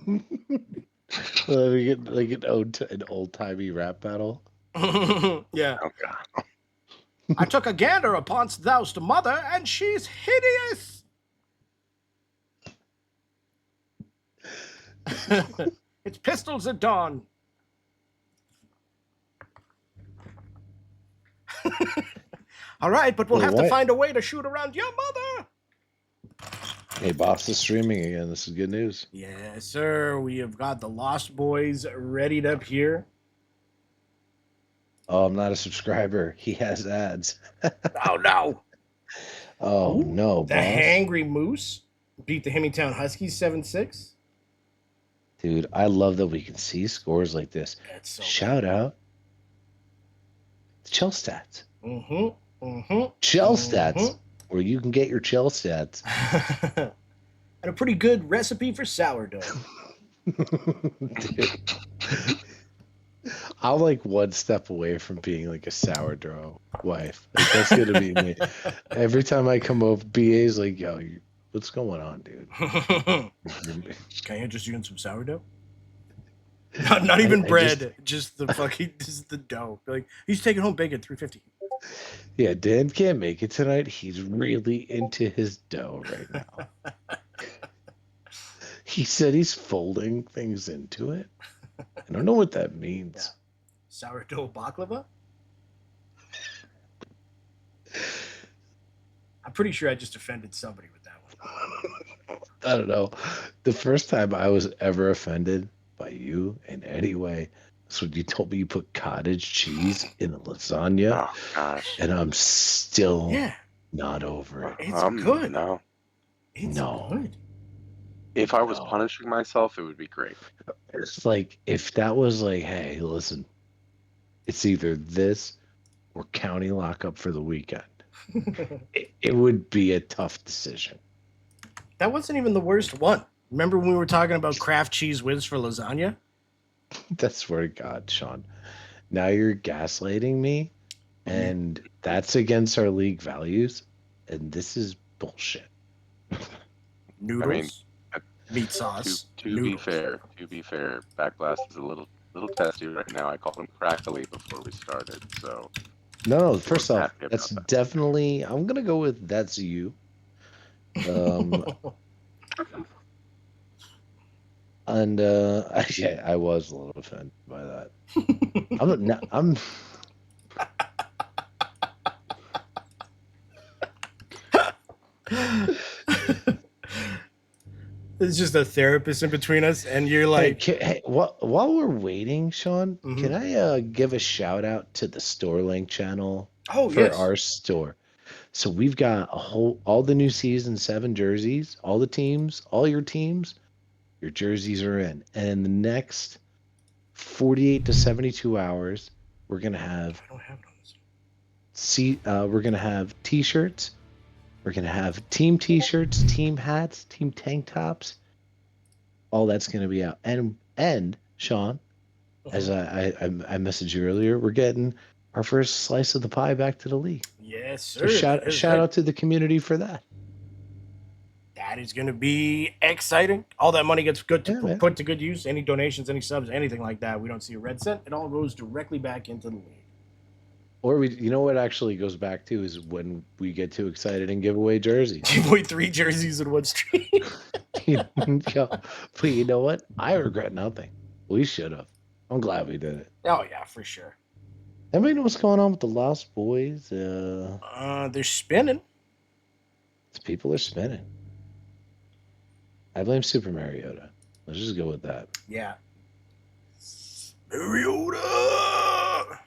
We get like an old timey rap battle. Yeah. Oh God. I took a gander upon thou'st mother, and she's hideous. It's pistols at dawn. All right, but we'll Wait, have to what? find a way to shoot around your mother. Hey, boss is streaming again. This is good news. Yes, sir. We have got the Lost Boys readied up here. Oh, I'm not a subscriber. He has ads. Oh, no. Oh, no, The boss. Hangry Moose beat the Hemmingtown Huskies 7-6. Dude, I love that we can see scores like this. That's so Shout out to Chell Stats. Mm-hmm. Mm-hmm. Chell Stats, where you can get your Chell Stats. And a pretty good recipe for sourdough. Dude. I'm like one step away from being like a sourdough wife. Like, that's gonna be me. Every time I come over, BA's like, yo, what's going on, dude? Can I interest you in some sourdough? Not even I bread, just the fucking just the dough. Like he's taking home bacon $3.50. Yeah, Dan can't make it tonight. He's really into his dough right now. He said he's folding things into it. I don't know what that means. Sourdough baklava? I'm pretty sure I just offended somebody with that one. I don't know. The first time I was ever offended by you in any way was when you told me you put cottage cheese in a lasagna, Oh gosh. and I'm still Yeah, not over it. it's good. No. It's No. good. If I was No. punishing myself, it would be great. It's like if that was like, hey, listen, it's either this or county lockup for the weekend. It would be a tough decision. That wasn't even the worst one. Remember when we were talking about Kraft Cheese Whiz for lasagna? That's swear to God, Sean. Now you're gaslighting me, and that's against our league values, and this is bullshit. Noodles, I meat sauce. To noodles. be fair, Backblast is a little testy right now. I called him crackly before we started, so No, first off, happy about that's that. definitely. I'm gonna go with that's you. And yeah, I was a little offended by that. I'm It's just a therapist in between us, and you're Hey, like, hey, while we're waiting, Sean, Mhm. can I give a shout out to the Store Link channel oh, for yes. our store? So we've got all the new season 7 jerseys, all the teams, all your teams, your jerseys are in. And in the next 48 to 72 hours, we're gonna have I don't have it on this. we're gonna have t-shirts. We're gonna have team t-shirts, team hats, team tank tops. All that's gonna be out. And Sean, as I messaged you earlier, we're getting our first slice of the pie back to the league. Yes, So sir. shout That is shout right. out to the community for that. That is going to be exciting. All that money gets good to Yeah, man. put to good use. Any donations, any subs, anything like that, we don't see a red cent. It all goes directly back into the league. Or you know what actually goes back to is when we get too excited and give away jerseys. Give away 3 jerseys in one stream. But you know what? I regret nothing. We should have. I'm glad we did it. Oh yeah, for sure. Anybody know what's going on with the Lost Boys? They're spinning. People are spinning. I blame Super Mariota. Let's just go with that. Yeah. Mariota.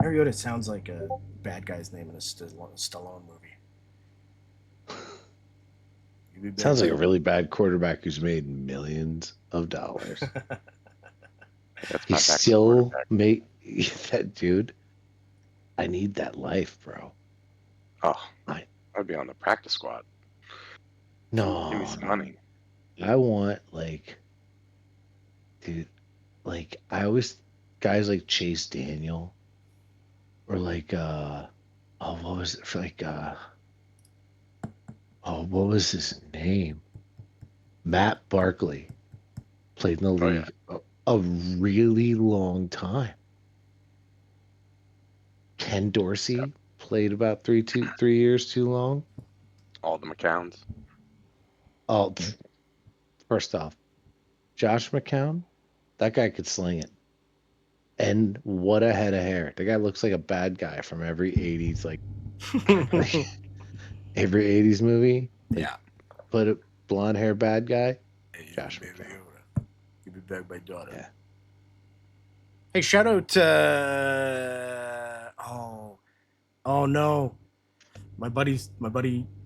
Mariota sounds like a bad guy's name in a Stallone movie. You be back Sounds like a there. really bad quarterback who's made millions of dollars. That's He my backup still quarterback. made that dude. I need that life, bro. Oh, I I'd be on the practice squad. no, Give me some no. money. I want dude, I always guys like Chase Daniel or what was it for what was his name? Matt Barkley played in the Oh yeah, league a really long time. Ken Dorsey played about 3 years too long. all the McCowns. Oh, first off, Josh McCown, that guy could sling it. And what a head of hair. The guy looks like a bad guy from every 80s, like every 80s movie. Like Yeah. put a blonde hair bad guy. Hey, Josh baby McCown. Yoda. Give me back my daughter. Yeah. Hey, shout out to oh no. My buddy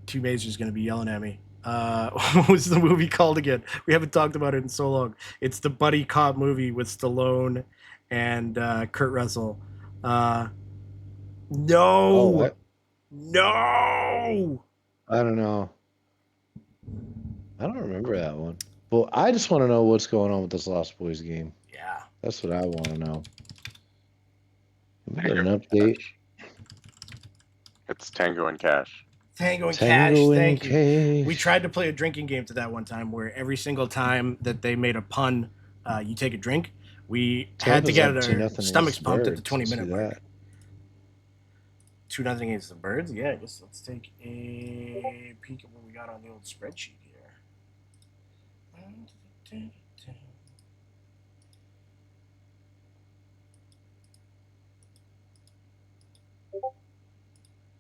Two Mazer is gonna be yelling at me. What was the movie called again? We haven't talked about it in so long. It's the buddy cop movie with Stallone and Kurt Russell. Uh, Oh, no, no. I don't know. I don't remember that one. Well, I just want to know what's going on with this Lost Boys game. Yeah, That's what I want to know. We got Tango an and update. Cash. It's Tango and Cash. Tango and Cash. Tango and Thank you. Cash. We tried to play a drinking game to that one time, where every single time that they made a pun, you take a drink. We had to Tampa's get up our 2-0 stomachs against the pumped at the Birds. Let's 20-minute see mark. that. 2-0 against the Birds. Yeah, I guess let's take a peek at what we got on the old spreadsheet here.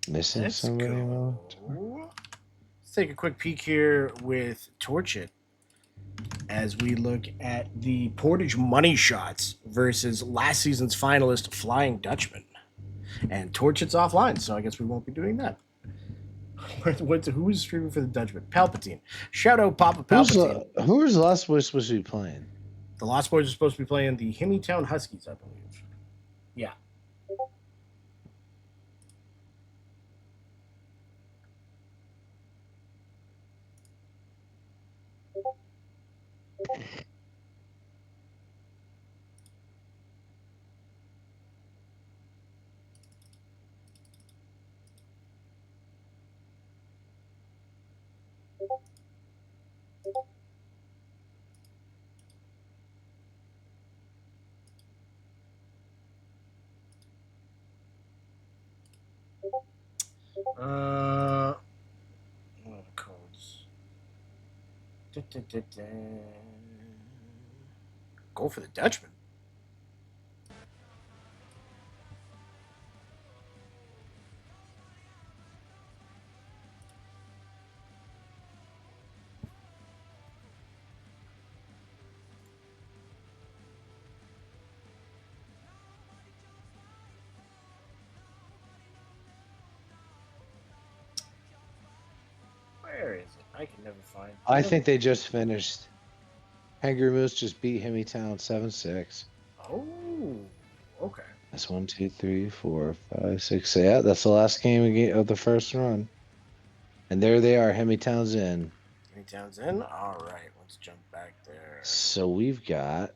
Missing Let's somebody? go. Let's take a quick peek here with Torch It as we look at the Portage Money Shots versus last season's finalist Flying Dutchman. And Torch It's offline, so I guess we won't be doing that. Who's streaming for the Dutchman? Palpatine. Shout out Papa Palpatine. Who was the last boy supposed to be playing? The Lost Boys are supposed to be playing the Himmytown Huskies, I believe. Yeah. What are the codes? Go for the Dutchman. Where is it? I can never find it. I think they just finished. Angry Moose just beat Himmytown 7-6. Oh, okay. That's 1, 2, 3, 4, 5, 6. Yeah, that's the last game of the first run. And there they are. Himmytown's in. Himmytown's in? All right, let's jump back there. So we've got.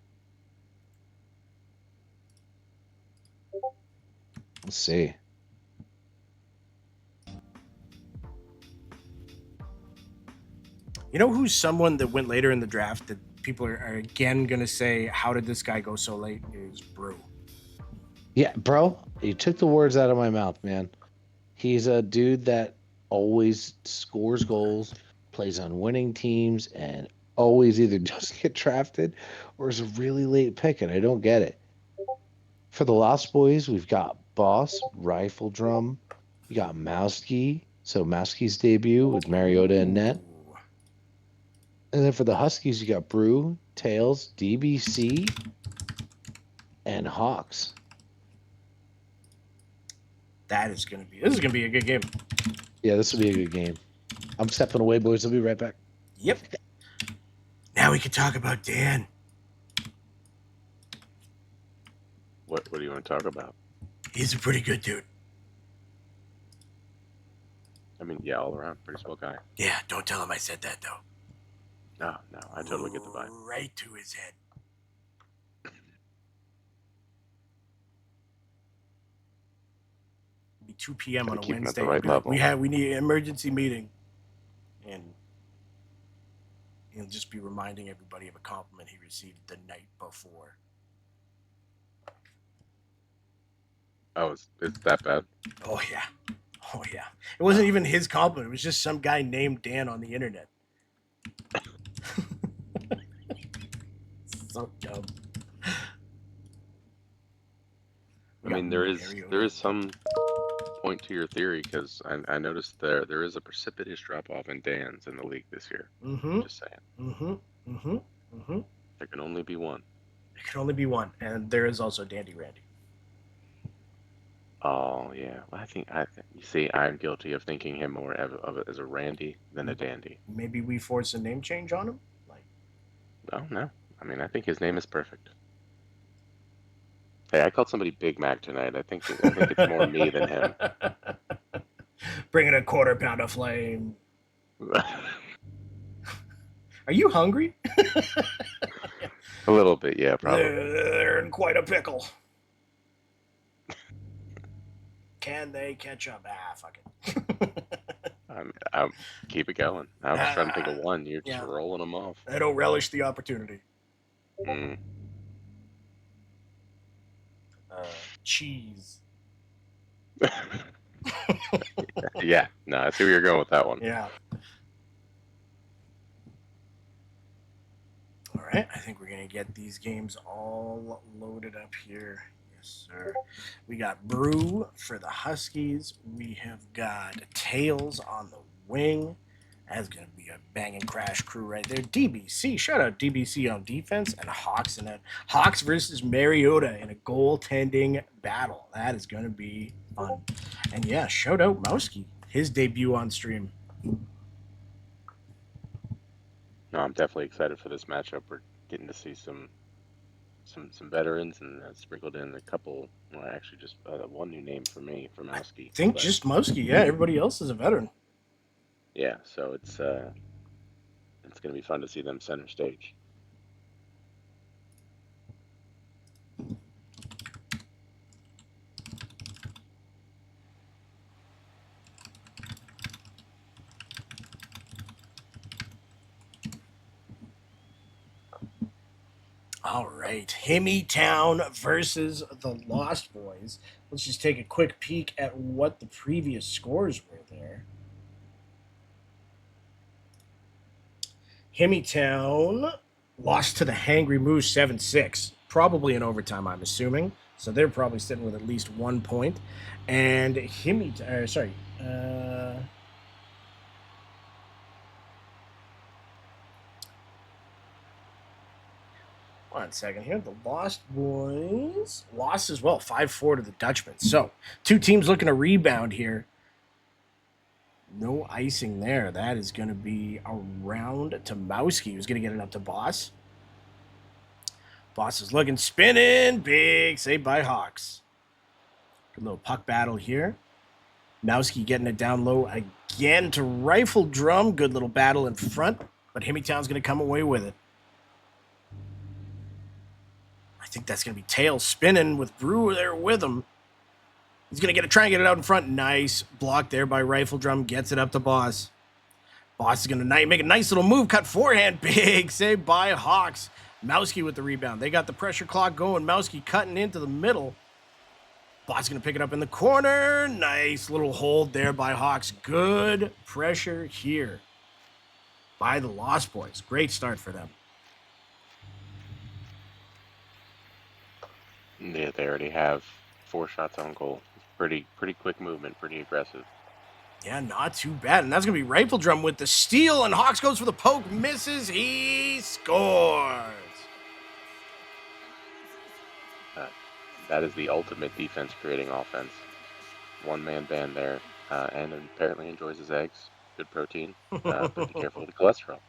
Let's see. You know who's someone that went later in the draft that people are again going to say, how did this guy go so late? Is Brew. Yeah, bro, you took the words out of my mouth, man. He's a dude that always scores goals, plays on winning teams, and always either doesn't get drafted or is a really late pick, and I don't get it. For the Lost Boys, we've got Boss, Rifle Drum. We got Mowski. So Mowski's debut with Mariota and net. Ooh. And then for the Huskies, you got Brew, Tails, DBC, and Hawks. This is gonna be a good game. Yeah, this will be a good game. I'm stepping away, boys. I'll be right back. Yep. Now we can talk about Dan. What do you want to talk about? He's a pretty good dude. I mean, yeah, all around, pretty swell guy. Yeah, don't tell him I said that though. No, I totally get the vibe. Right to his head. 2 p.m. on a Gotta keep him at Wednesday. the right level. We need an emergency meeting, and he'll just be reminding everybody of a compliment he received the night before. Oh, it's that bad? Oh yeah. It wasn't even his compliment. It was just some guy named Dan on the internet. So dumb. I mean, there is some point to your theory, because I noticed there is a precipitous drop off in Dan's in the league this year. Mm-hmm. Just saying. There can only be one. There can only be one, and there is also Dandy Randy. Oh yeah, I think you see, I'm guilty of thinking him more of as a Randy than a Dandy. Maybe we force a name change on him. No. I mean, I think his name is perfect. Hey, I called somebody Big Mac tonight. I think it's more me than him. Bringing a quarter pound of flame. Are you hungry? A little bit, yeah, probably. They're in quite a pickle. Can they catch up? Fuck it. I'm keep it going. I was trying to think of one. You're just rolling them off. I don't relish the opportunity. Cheese. Yeah, no, I see where you're going with that one. Yeah. All right, I think we're going to get these games all loaded up here. Yes, sir. We got Brew for the Huskies. We have got Tails on the wing. That's going to be a banging crash crew right there. DBC, shout out DBC on defense, and Hawks in that. Hawks versus Mariota in a goaltending battle. That is going to be fun. And yeah, shout out Mowski, his debut on stream. No, I'm definitely excited for this matchup. We're getting to see some veterans, and sprinkled in a couple. Well, actually, just one new name for me, for Mowski. I think just Mowski. Yeah, everybody else is a veteran. Yeah, so it's going to be fun to see them center stage. All right, Town versus the Lost Boys. Let's just take a quick peek at what the previous scores were there. Town lost to the Hangry Moose 7-6, probably in overtime, I'm assuming. So they're probably sitting with at least 1 point. And one second here. The Lost Boys lost as well, 5-4 to the Dutchmen. So two teams looking to rebound here. No icing there. That is going to be around to Mowski, who's going to get it up to Boss. Boss is looking, spinning, big save by Hawks. Good little puck battle here. Mowski getting it down low again to Rifle Drum. Good little battle in front, but Town's going to come away with it. I think that's going to be Tails spinning with Brew there with him. He's going to try and get it out in front. Nice block there by Rifle Drum. Gets it up to Boss. Boss is going to make a nice little move. Cut forehand. Big save by Hawks. Mowski with the rebound. They got the pressure clock going. Mowski cutting into the middle. Boss is going to pick it up in the corner. Nice little hold there by Hawks. Good pressure here by the Lost Boys. Great start for them. They already have 4 shots on goal. Pretty quick movement, pretty aggressive. Yeah, not too bad. And that's going to be Rifle Drum with the steal, and Hawks goes for the poke, misses, he scores. That is the ultimate defense creating offense. One-man band there, and apparently enjoys his eggs. Good protein, but be careful with the cholesterol.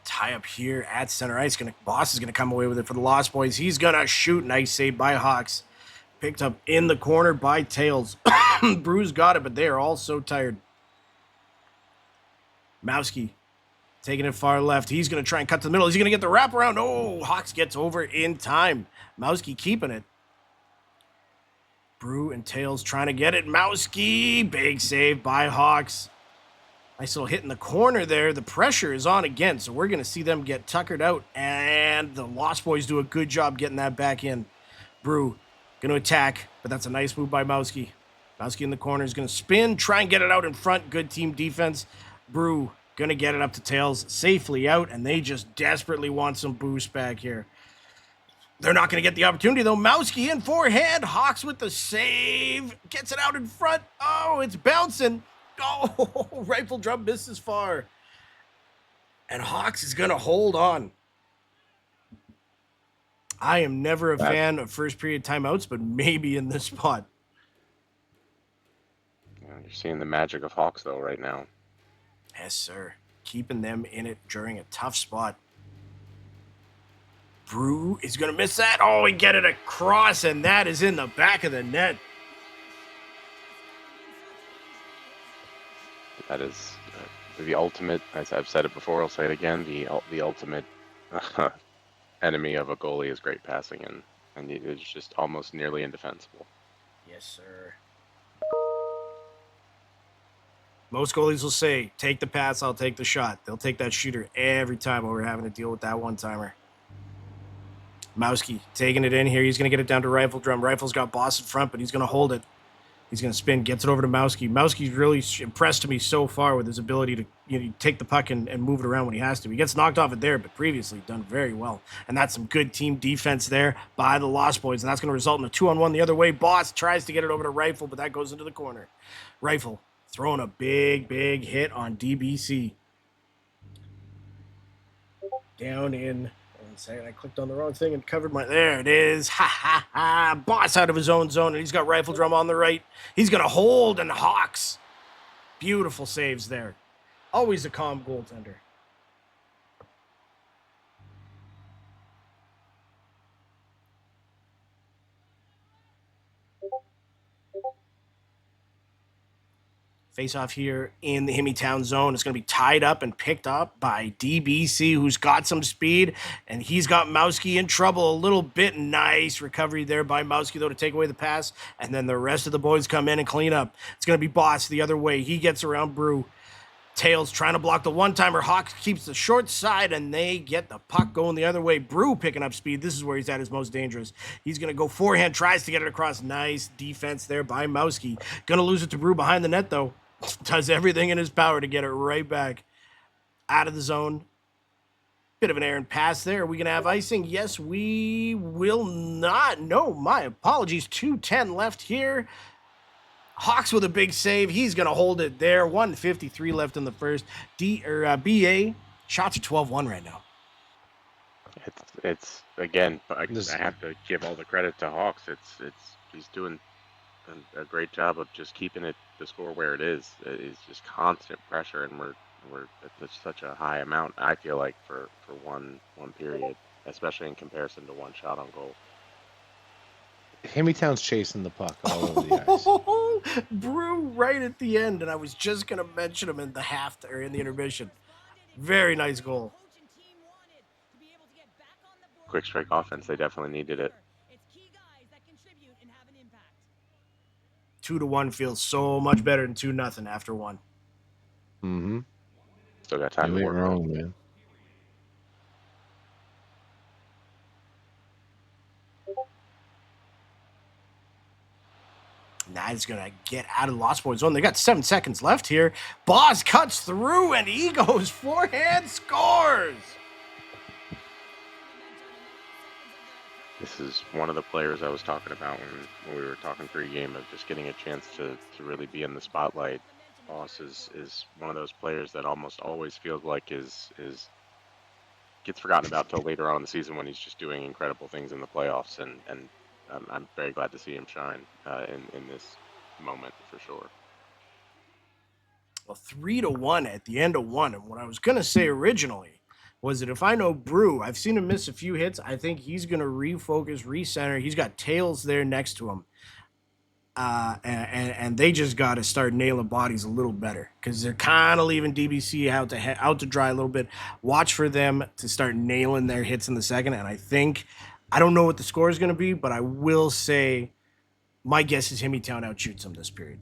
Tie up here at center ice. Boss is gonna come away with it for the Lost Boys. He's gonna shoot. Nice save by Hawks. Picked up in the corner by Tails. Brews got it, but they are all so tired. Mowski taking it far left. He's gonna try and cut to the middle. He's gonna get the wraparound. Oh, Hawks gets over in time. Mowski keeping it. Brew and Tails trying to get it. Mowski, big save by Hawks. Nice little hit in the corner there. The pressure is on again, so we're going to see them get tuckered out, and the Lost Boys do a good job getting that back in. Brew going to attack, but that's a nice move by Mowski. Mowski in the corner is going to spin, try and get it out in front. Good team defense. Brew going to get it up to Tails, safely out, and they just desperately want some boost back here. They're not going to get the opportunity, though. Mowski in forehand. Hawks with the save. Gets it out in front. Oh, it's bouncing. Oh, Rifle Drum misses far. And Hawks is going to hold on. I am never a fan of first period timeouts, but maybe in this spot. You're seeing the magic of Hawks, though, right now. Yes, sir. Keeping them in it during a tough spot. Brew is going to miss that. Oh, he get it across, and that is in the back of the net. That is the ultimate, as I've said it before, I'll say it again, the ultimate enemy of a goalie is great passing, and it's just almost nearly indefensible. Yes, sir. Most goalies will say, take the pass, I'll take the shot. They'll take that shooter every time while we're having to deal with that one-timer. Mowski taking it in here. He's going to get it down to Rifle Drum. Rifle's got Boss in front, but he's going to hold it. He's going to spin, gets it over to Mowski. Mowski's really impressed me so far with his ability to take the puck and move it around when he has to. He gets knocked off it there, but previously done very well. And that's some good team defense there by the Lost Boys. And that's going to result in a 2-on-1 the other way. Boss tries to get it over to Rifle, but that goes into the corner. Rifle throwing a big hit on DBC. Down in... Second, I clicked on the wrong thing and covered my... There it is. Ha, ha, ha. Boss out of his own zone, and he's got Rifle Drum on the right. He's going to hold, and Hawks. Beautiful saves there. Always a calm goaltender. Face off here in the Himmy zone. It's going to be tied up and picked up by DBC, who's got some speed, and he's got Mowski in trouble a little bit. Nice recovery there by Mowski, though, to take away the pass, and then the rest of the boys come in and clean up. It's going to be Boss the other way. He gets around Brew. Tails trying to block the one-timer. Hawks keeps the short side, and they get the puck going the other way. Brew picking up speed. This is where he's at his most dangerous. He's going to go forehand, tries to get it across. Nice defense there by Mowski. Going to lose it to Brew behind the net, though. Does everything in his power to get it right back out of the zone. Bit of an errant pass there. Are we going to have icing? Yes, we will not. No, my apologies. 2:10 left here. Hawks with a big save. He's going to hold it there. 1:53 left in the first. BA, shots are 12-1 right now. It's again, I have to give all the credit to Hawks. He's doing a great job of just keeping the score where it is. It's just constant pressure, and we're at such a high amount. I feel like for one period, especially in comparison to one shot on goal. Himmytown's chasing the puck all over the ice. Brew right at the end, and I was just going to mention him in the in the intermission. Very nice goal. Quick strike offense. They definitely needed it. 2-1 feels so much better than 2-0 after one. Mm-hmm. Still got time to work. Wrong, man. Now he's going to get out of the Lost Boys zone. They got 7 seconds left here. Boss cuts through, and he goes forehand, scores. This is one of the players I was talking about when we were talking pregame of just getting a chance to really be in the spotlight. Boss is one of those players that almost always feels like is gets forgotten about till later on in the season when he's just doing incredible things in the playoffs, and I'm very glad to see him shine in this moment for sure. Well, 3-1 at the end of one, and what I was going to say originally was that if I know Brew, I've seen him miss a few hits. I think he's going to refocus, recenter. He's got Tails there next to him. And they just got to start nailing bodies a little better because they're kind of leaving DBC out to dry a little bit. Watch for them to start nailing their hits in the second. And I don't know what the score is going to be, but I will say my guess is Himmytown outshoots them this period.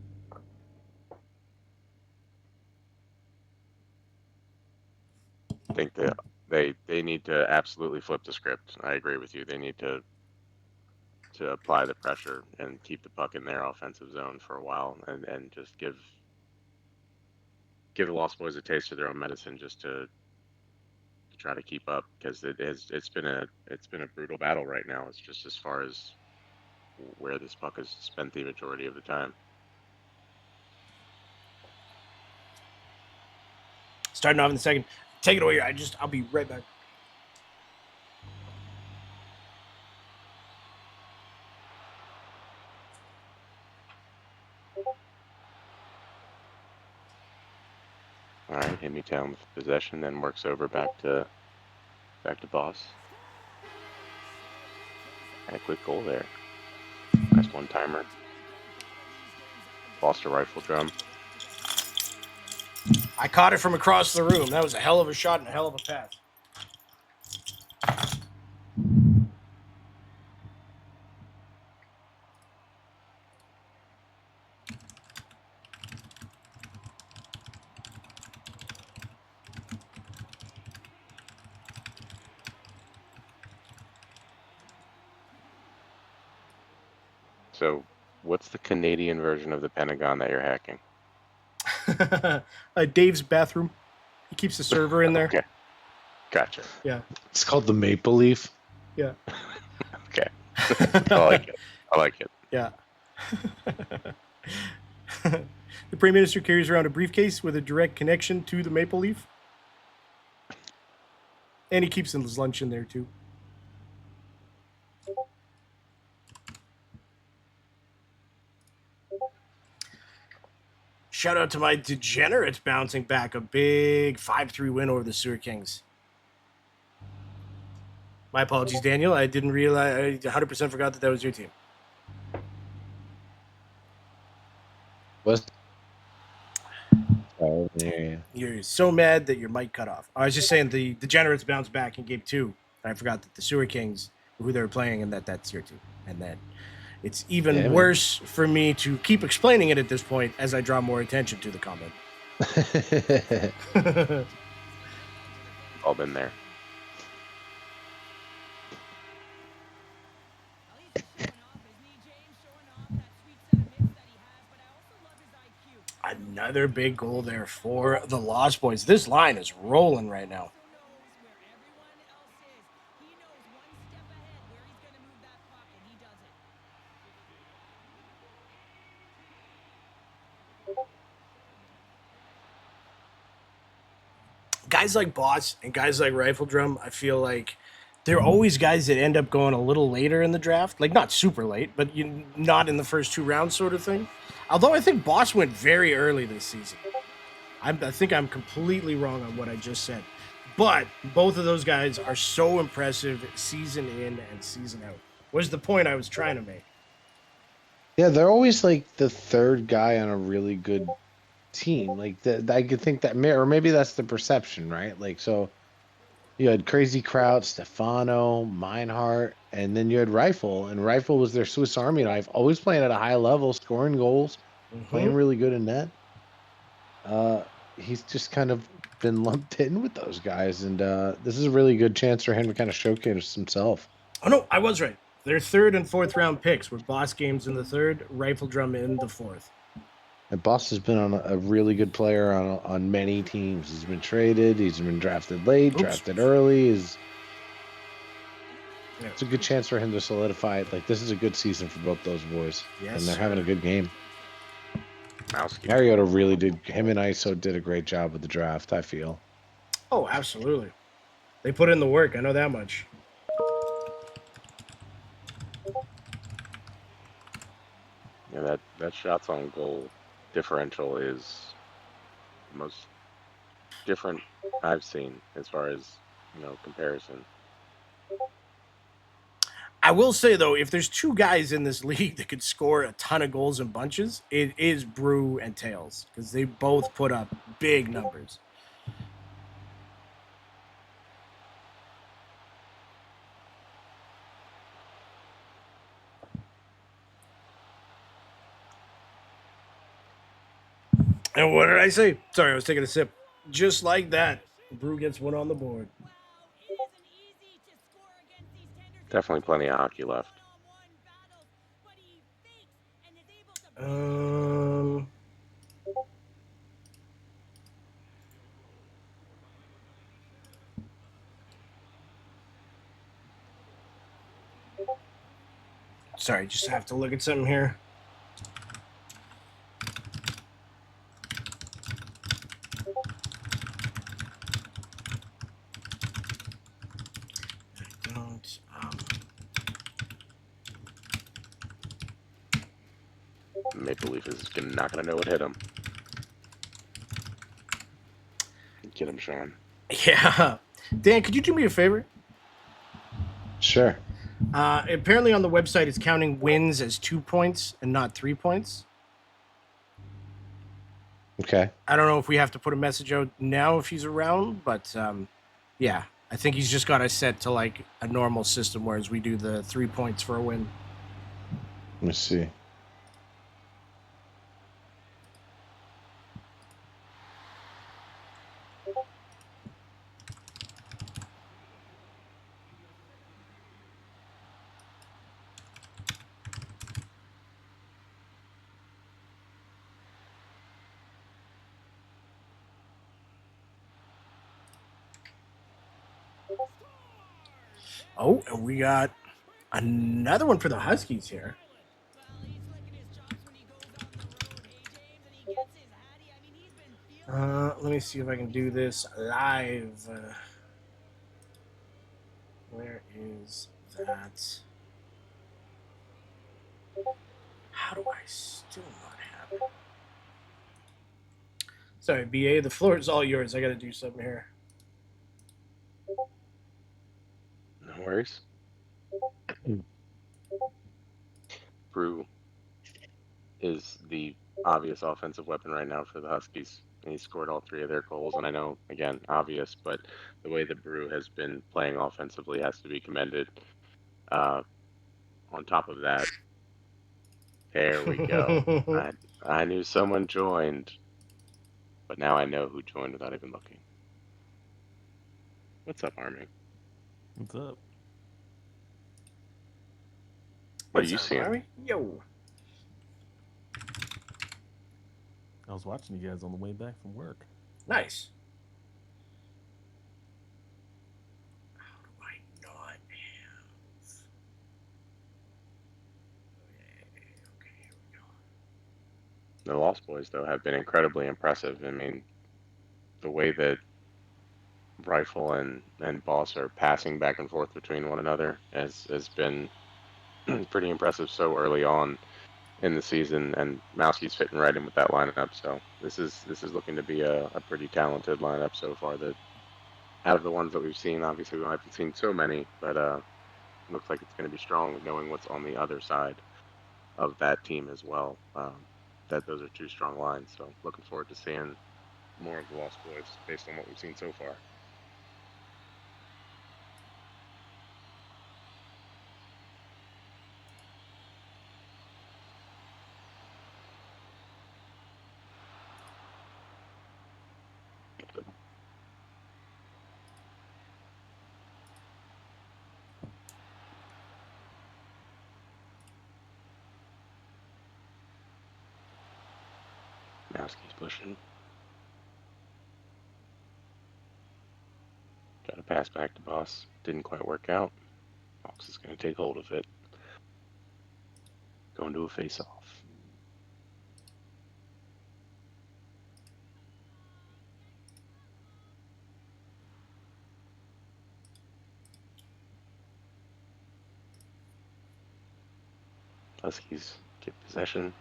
I think they need to absolutely flip the script. I agree with you. They need to apply the pressure and keep the puck in their offensive zone for a while, and just give the Lost Boys a taste of their own medicine, just to try to keep up, because it's been a brutal battle right now. It's just as far as where this puck has spent the majority of the time. Starting off in the second. Take it away. I'll be right back. All right, Himmytown with possession, then works over back to Boss. And a quick goal there. Nice one-timer. Lost a rifle drum. I caught it from across the room. That was a hell of a shot and a hell of a pass. So, what's the Canadian version of the Pentagon that you're hacking? Dave's bathroom. He keeps the server in there. Okay. Gotcha. Yeah. It's called the Maple Leaf. Yeah. Okay. I like it. Yeah. The Prime Minister carries around a briefcase with a direct connection to the Maple Leaf. And he keeps his lunch in there, too. Shout out to my Degenerates bouncing back. A big 5-3 win over the Sewer Kings. My apologies, Daniel. I didn't realize. I 100% forgot that was your team. Was oh, yeah. You're so mad that your mic cut off. I was just saying the Degenerates bounced back in game 2. And I forgot that the Sewer Kings were who they were playing and that's your team. And then it's even worse for me to keep explaining it at this point as I draw more attention to the comment. All been there. Another big goal there for the Lost Boys. This line is rolling right now. Guys like Boss and guys like Rifle Drum, I feel like they're always guys that end up going a little later in the draft. Like, not super late, but not in the first 2 rounds sort of thing. Although I think Boss went very early this season. I think I'm completely wrong on what I just said. But both of those guys are so impressive season in and season out. Was the point I was trying to make. Yeah, they're always like the third guy on a really good team. Like, I could think that, or maybe that's the perception, right? Like, so you had Crazy Kraut, Stefano, Meinhardt, and then you had Rifle. And Rifle was their Swiss Army knife, always playing at a high level, scoring goals, playing really good in net. He's just kind of been lumped in with those guys. And this is a really good chance for him to kind of showcase himself. Oh, no, I was right. They're third and fourth round picks with Boss Games in the third, Rifle Drum in the fourth. And Boss has been on a really good player on many teams. He's been traded. He's been drafted late, drafted early. It's a good chance for him to solidify it. Like, this is a good season for both those boys. Yes, and they're having a good game. Mouse. Mariota really did. Him and ISO did a great job with the draft, I feel. Oh, absolutely. They put in the work. I know that much. Yeah, that shots on goal differential is the most different I've seen as far as comparison. I will say though, if there's two guys in this league that could score a ton of goals in bunches, it is Brew and Tails because they both put up big numbers. And what did I say? Sorry, I was taking a sip. Just like that, Brew gets one on the board. Definitely plenty of hockey left. Um, sorry, just have to look at something here. I don't. Maple Leaf is not going to know what hit him. Get him, Sean. Yeah. Dan, could you do me a favor? Sure. Apparently on the website, it's counting wins as 2 points and not 3 points. Okay. I don't know if we have to put a message out now if he's around, but yeah, I think he's just got us set to like a normal system, whereas we do the 3 points for a win. Let me see. Oh, and we got another one for the Huskies here. Let me see if I can do this live. Where is that? How do I still not have it? Sorry, BA, the floor is all yours. I got to do something here. No worries. Brew is the obvious offensive weapon right now for the Huskies. And he scored all three of their goals. And I know, again, obvious, but the way that Brew has been playing offensively has to be commended. On top of that, there we go. I knew someone joined, but now I know who joined without even looking. What's up, Army? What's up? What are you seeing? Larry? Yo. I was watching you guys on the way back from work. Nice. How do I not have? Okay, here we go. The Lost Boys, though, have been incredibly impressive. I mean, the way that Rifle and Boss are passing back and forth between one another has been pretty impressive so early on in the season, and Mowski's fitting right in with that lineup. So this is looking to be a pretty talented lineup so far. That out of the ones that we've seen, obviously we haven't seen so many, but looks like it's going to be strong, knowing what's on the other side of that team as well. That those are two strong lines. So looking forward to seeing more of the Lost Boys based on what we've seen so far. Mowski's pushing. Got a pass back to Boss. Didn't quite work out. Hawks is going to take hold of it. Going to a face-off. Huskies get possession.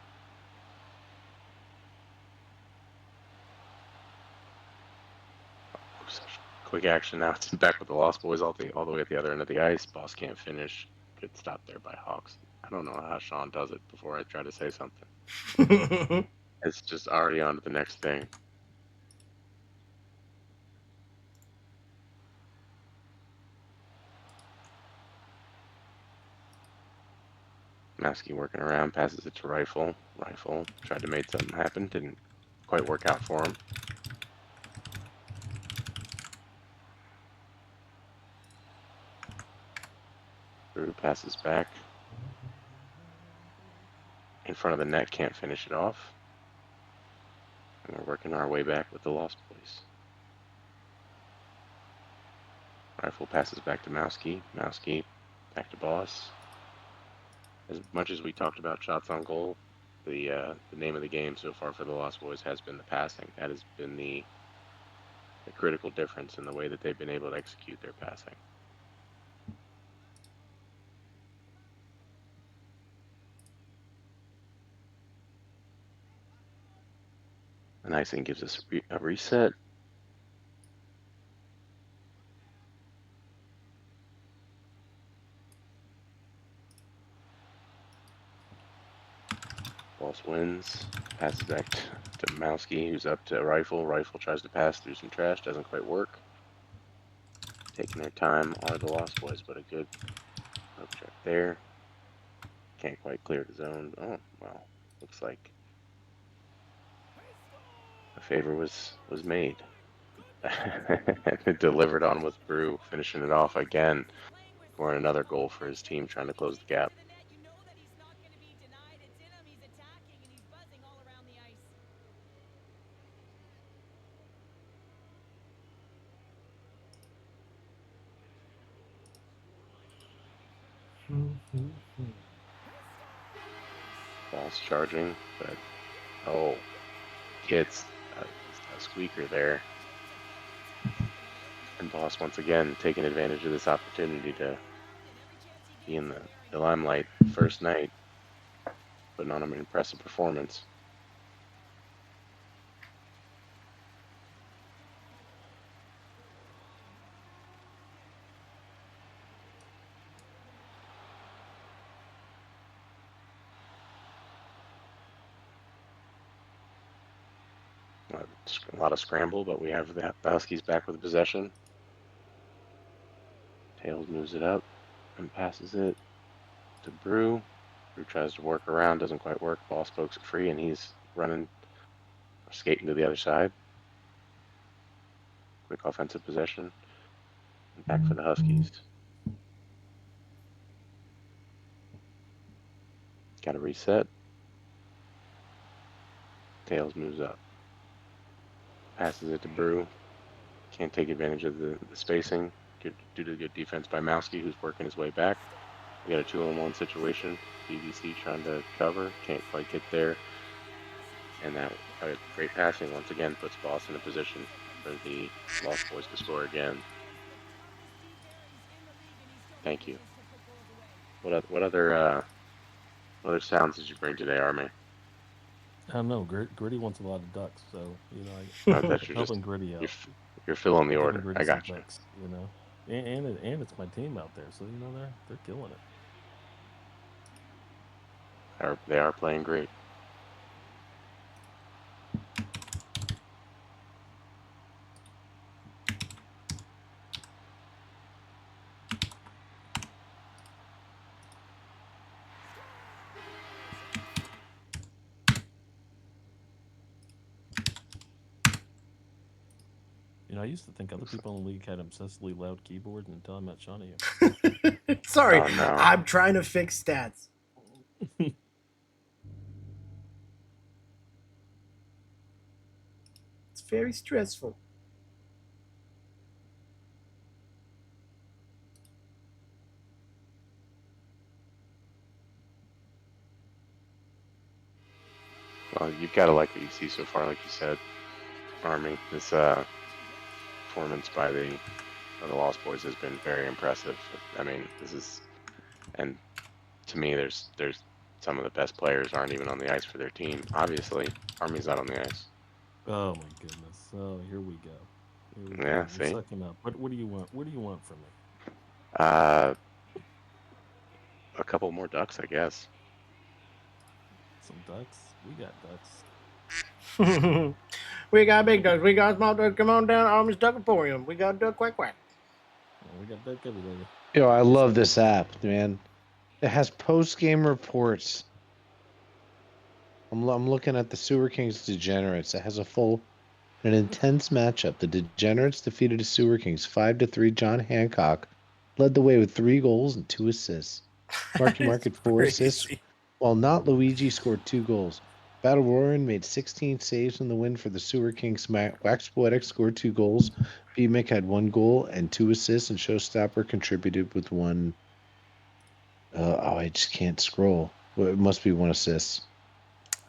Quick action now. It's back with the Lost Boys all the way at the other end of the ice. Boss can't finish. Good stop there by Hawks. I don't know how Sean does it before I try to say something. It's just already on to the next thing. Masky working around, passes it to Rifle. Rifle tried to make something happen. Didn't quite work out for him. Brew passes back. In front of the net, can't finish it off. And we're working our way back with the Lost Boys. Rifle passes back to Mowski. Mowski back to Boss. As much as we talked about shots on goal, the name of the game so far for the Lost Boys has been the passing. That has been the critical difference in the way that they've been able to execute their passing. And icing gives us a reset. Boss wins. Passes back to Mowski, who's up to Rifle. Rifle tries to pass through some trash. Doesn't quite work. Taking their time are the Lost Boys, but a good hook check there. Can't quite clear the zone. Oh, well. Looks like a favor was made. Delivered on with Brew, finishing it off again. Scoring another goal for his team, trying to close the gap. Boss charging, but gets a squeaker there. And Boss once again taking advantage of this opportunity to be in the limelight first night, putting on an impressive performance. A lot of scramble, but we have the Huskies back with possession. Tails moves it up and passes it to Brew. Brew tries to work around, doesn't quite work. Boss pokes it free, and he's running, skating to the other side. Quick offensive possession. And back for the Huskies. Got to reset. Tails moves up. Passes it to Brew. Can't take advantage of the spacing due to good defense by Mowski, who's working his way back. We got a 2-on-1 situation. BBC trying to cover, can't quite get there. And that great passing once again puts Boss in a position for the Lost Boys to score again. Thank you. What other sounds did you bring today, Army? I don't know. Gritty wants a lot of ducks, so That's helping Gritty out. You're filling the order. I got you. Ducks, and it's my team out there, so they're killing it. They are playing great. I used to think other people in the league had obsessively loud keyboards until I met Shawnee. Sorry, Oh, no. I'm trying to fix stats. very stressful. Well, you've got to like what you see so far, like you said, Army. This performance by the Lost Boys has been very impressive. I mean, this is, and to me, there's some of the best players aren't even on the ice for their team. Obviously, Army's not on the ice. Oh my goodness. Oh, here we go. Here we Yeah, go. see? You're sucking up. What do you want? What do you want from me? A couple more ducks, I guess. Some ducks? We got ducks. We got big ducks. We got small ducks. Come on down, Army's Duck Emporium. We got duck quack quack. We got duck everybody. Yo, I love this app, man. It has post-game reports. I'm looking at the Sewer Kings Degenerates. It has an intense matchup. The Degenerates defeated the Sewer Kings 5-3. John Hancock led the way with 3 goals and 2 assists. Marky Mark had 4 assists, while Not Luigi scored 2 goals. Battle Roaring made 16 saves in the win for the Sewer Kings. Wax Poetic scored 2 goals. B-Mick had 1 goal and 2 assists, and Showstopper contributed with 1. I just can't scroll. Well, it must be 1 assist.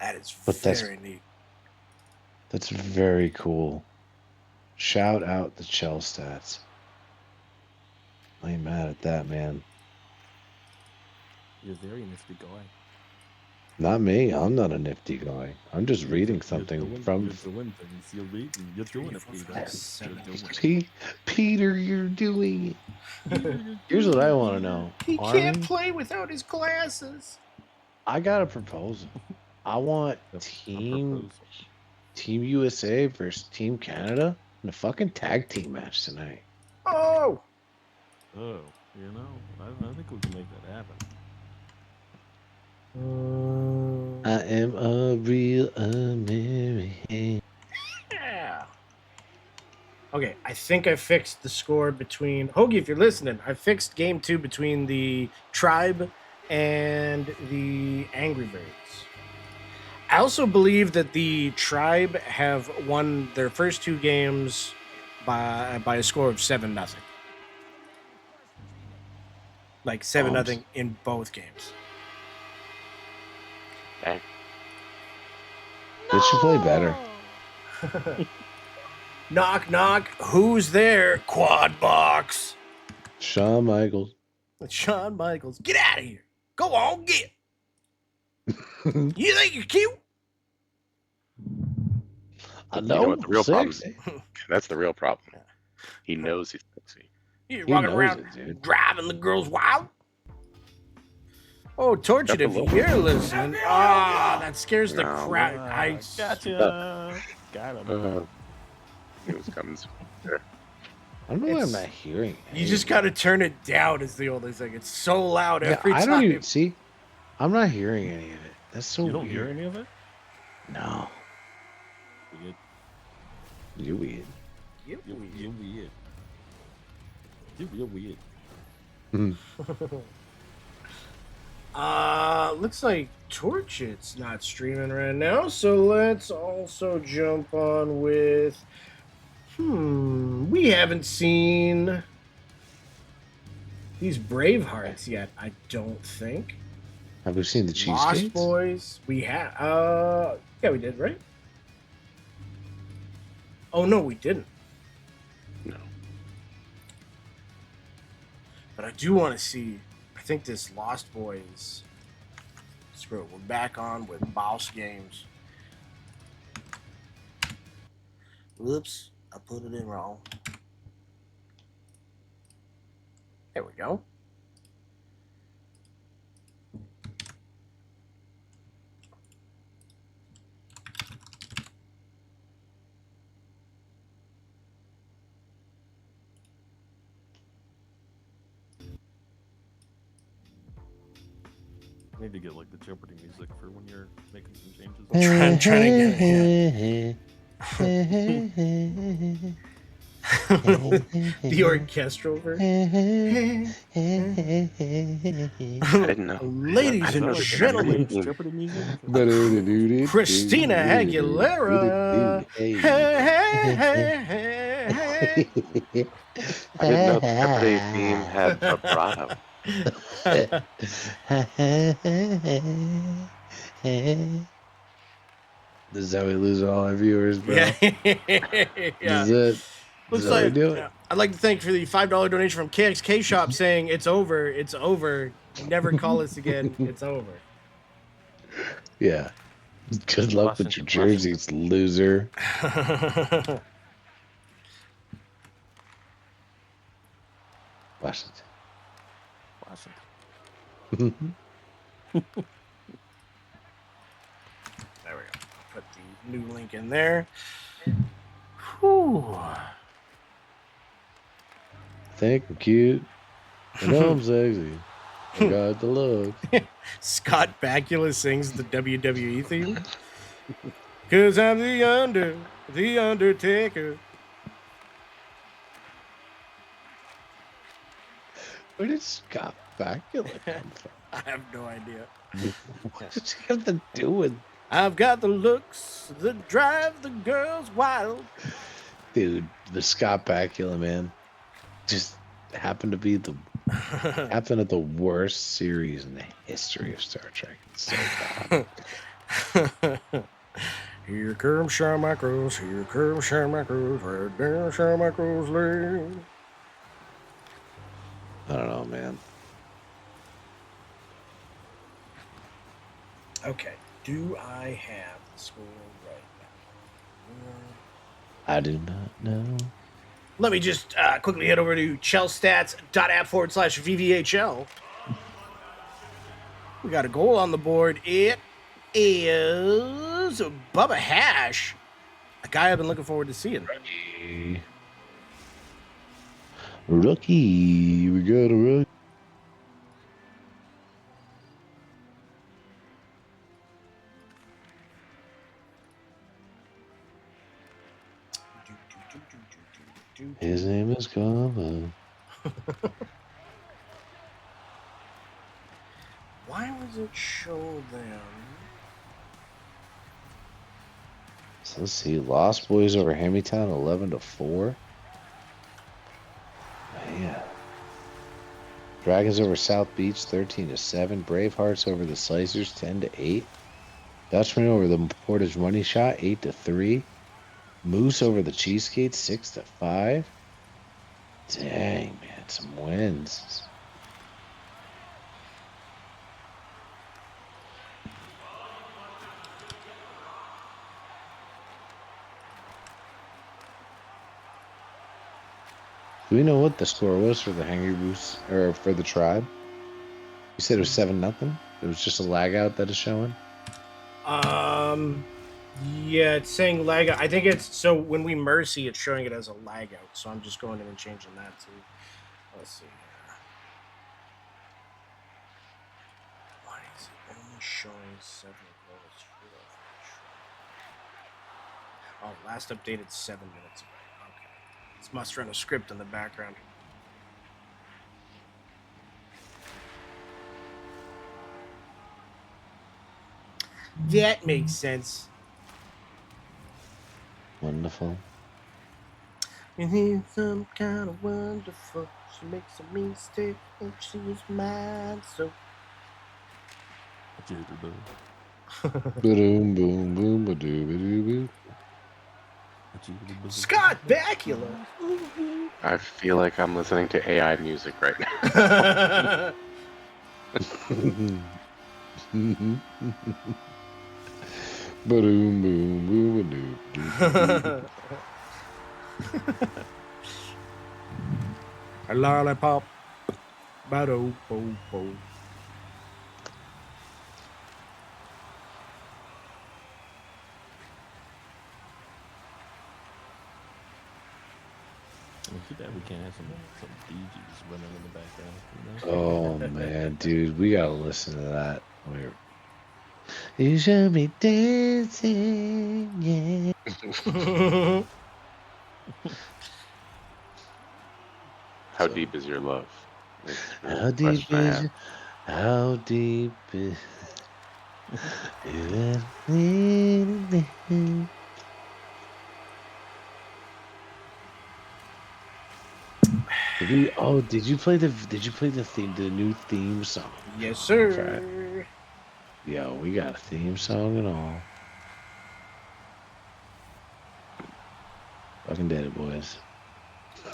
That is But very neat. That's very cool. Shout out the Chell stats. I ain't mad at that, man. You're a very nifty guy. Not me. I'm not a nifty guy. I'm just reading something You're from. doing things. You're reading. You're doing it, Peter. You're doing it. Peter, you're doing it. Here's what I want to know. He Army, can't play without his glasses. I got a proposal. I want Team USA versus Team Canada in a fucking tag team match tonight. Oh! Oh, you know, I think we can make that happen. I am a real American. Yeah. Okay, I think I fixed the score between Hoagie. If you're listening, I fixed game 2 between the Tribe and the Angry Birds. I also believe that the Tribe have won their first 2 games by a score of 7-0. Like 7-0 in both games. Dang. They should play better. Knock, knock. Who's there? Quad box. Shawn Michaels. Shawn Michaels. Get out of here. Go on, get. You think you're cute? I You know what the real problem sexy. That's the real problem. He knows he's sexy. You're He walking knows around it, dude. driving the girls wild. Oh, Tortured, Got if the you're listening. Ah, that scares the No. crowd. Gotcha. Got him. He was coming there. I don't know why I'm not hearing it. You just got to turn it down is the only thing. It's so loud every I time. don't even see. I'm not hearing any of it. That's so You don't weird. hear any of it? No. Weird. You're weird. You're weird. You're real weird. Looks like Torch it's not streaming right now, so let's also jump on with we haven't seen these Bravehearts yet, I don't think. Have we seen the Lost cheesecakes? Boys. We have yeah, we did, right? Oh no, we didn't. No. But I do want to see. I think this Lost Boys. Screw it. We're back on with Boss Games. Whoops. I put it in wrong. There we go. I need to get like the Jeopardy music for when you're making some changes. I'm trying to get it. The orchestral version. didn't know. Ladies I and didn't know gentlemen, that. Jeopardy music. Christina Aguilera. Hey, hey, hey, I didn't know the Jeopardy theme had vibrato. This is how we lose all our viewers, bro. hey. This Yeah. is it. This Looks is how we like do it. I'd like to thank for the $5 donation from KXK Shop saying it's over. It's over. Never call us again. It's over. Yeah. Good luck with your jerseys, loser. Washington. There we go. Put the new link in there. Whew. I think I'm cute. I know I'm sexy. I got the looks. Scott Bakula sings the WWE theme. Cause I'm the Undertaker. Where did Scott Bakula come from? I have no idea. What does he have to do with? I've got the looks that drive the girls wild. Dude, the Scott Bakula, man, just happened to be the happened at the worst series in the history of Star Trek. It's so bad. Here comes Shawn Michaels, here comes Shawn Michaels, right down Shawn Michaels lane. I don't know, man. Okay, do I have the score right now? I do not know. Let me just quickly head over to chellstats.app/VVHL. We got a goal on the board. It is Bubba Hash, a guy I've been looking forward to seeing. Rookie. We got a rookie. His name is Kava. Why was it show them? So let's see. Lost Boys over Hamilton 11-4. Man. Dragons over South Beach 13-7. Bravehearts over the Slicers 10-8. Dutchman over the Portage Money Shot 8-3. Moose over the Cheesecake 6-5. Dang, man, some wins. Do we know what the score was for the Hangry Moose or for the Tribe? You said it was 7-0. It was just a lag out that is showing. Yeah, it's saying lag out. I think it's so when we mercy, it's showing it as a lag out. So I'm just going in and changing that to. Let's see here. Why is it only showing 7 goals? Oh, last updated 7 minutes ago. Okay, this must run a script in the background. That makes sense. Wonderful. And he's some kind of wonderful. She makes a mistake and she's mine. So Boom, boom, boom, ba doo, ba doo, boo. Scott Bakula. I feel like I'm listening to AI music right now. Boom, boom, boom, ba doo, doo, doo. A lollipop. Ba-do, bo, bo. Too bad we can't have some DJs running in the background. You know? Oh man, dude, we gotta listen to that. You should be dancing, yeah. How deep is your love? That's How the deep question I is have. it? How deep is it? Did you play the new theme song? Yes, For, sir. yo, we got a theme song and all. Fucking did it, boys.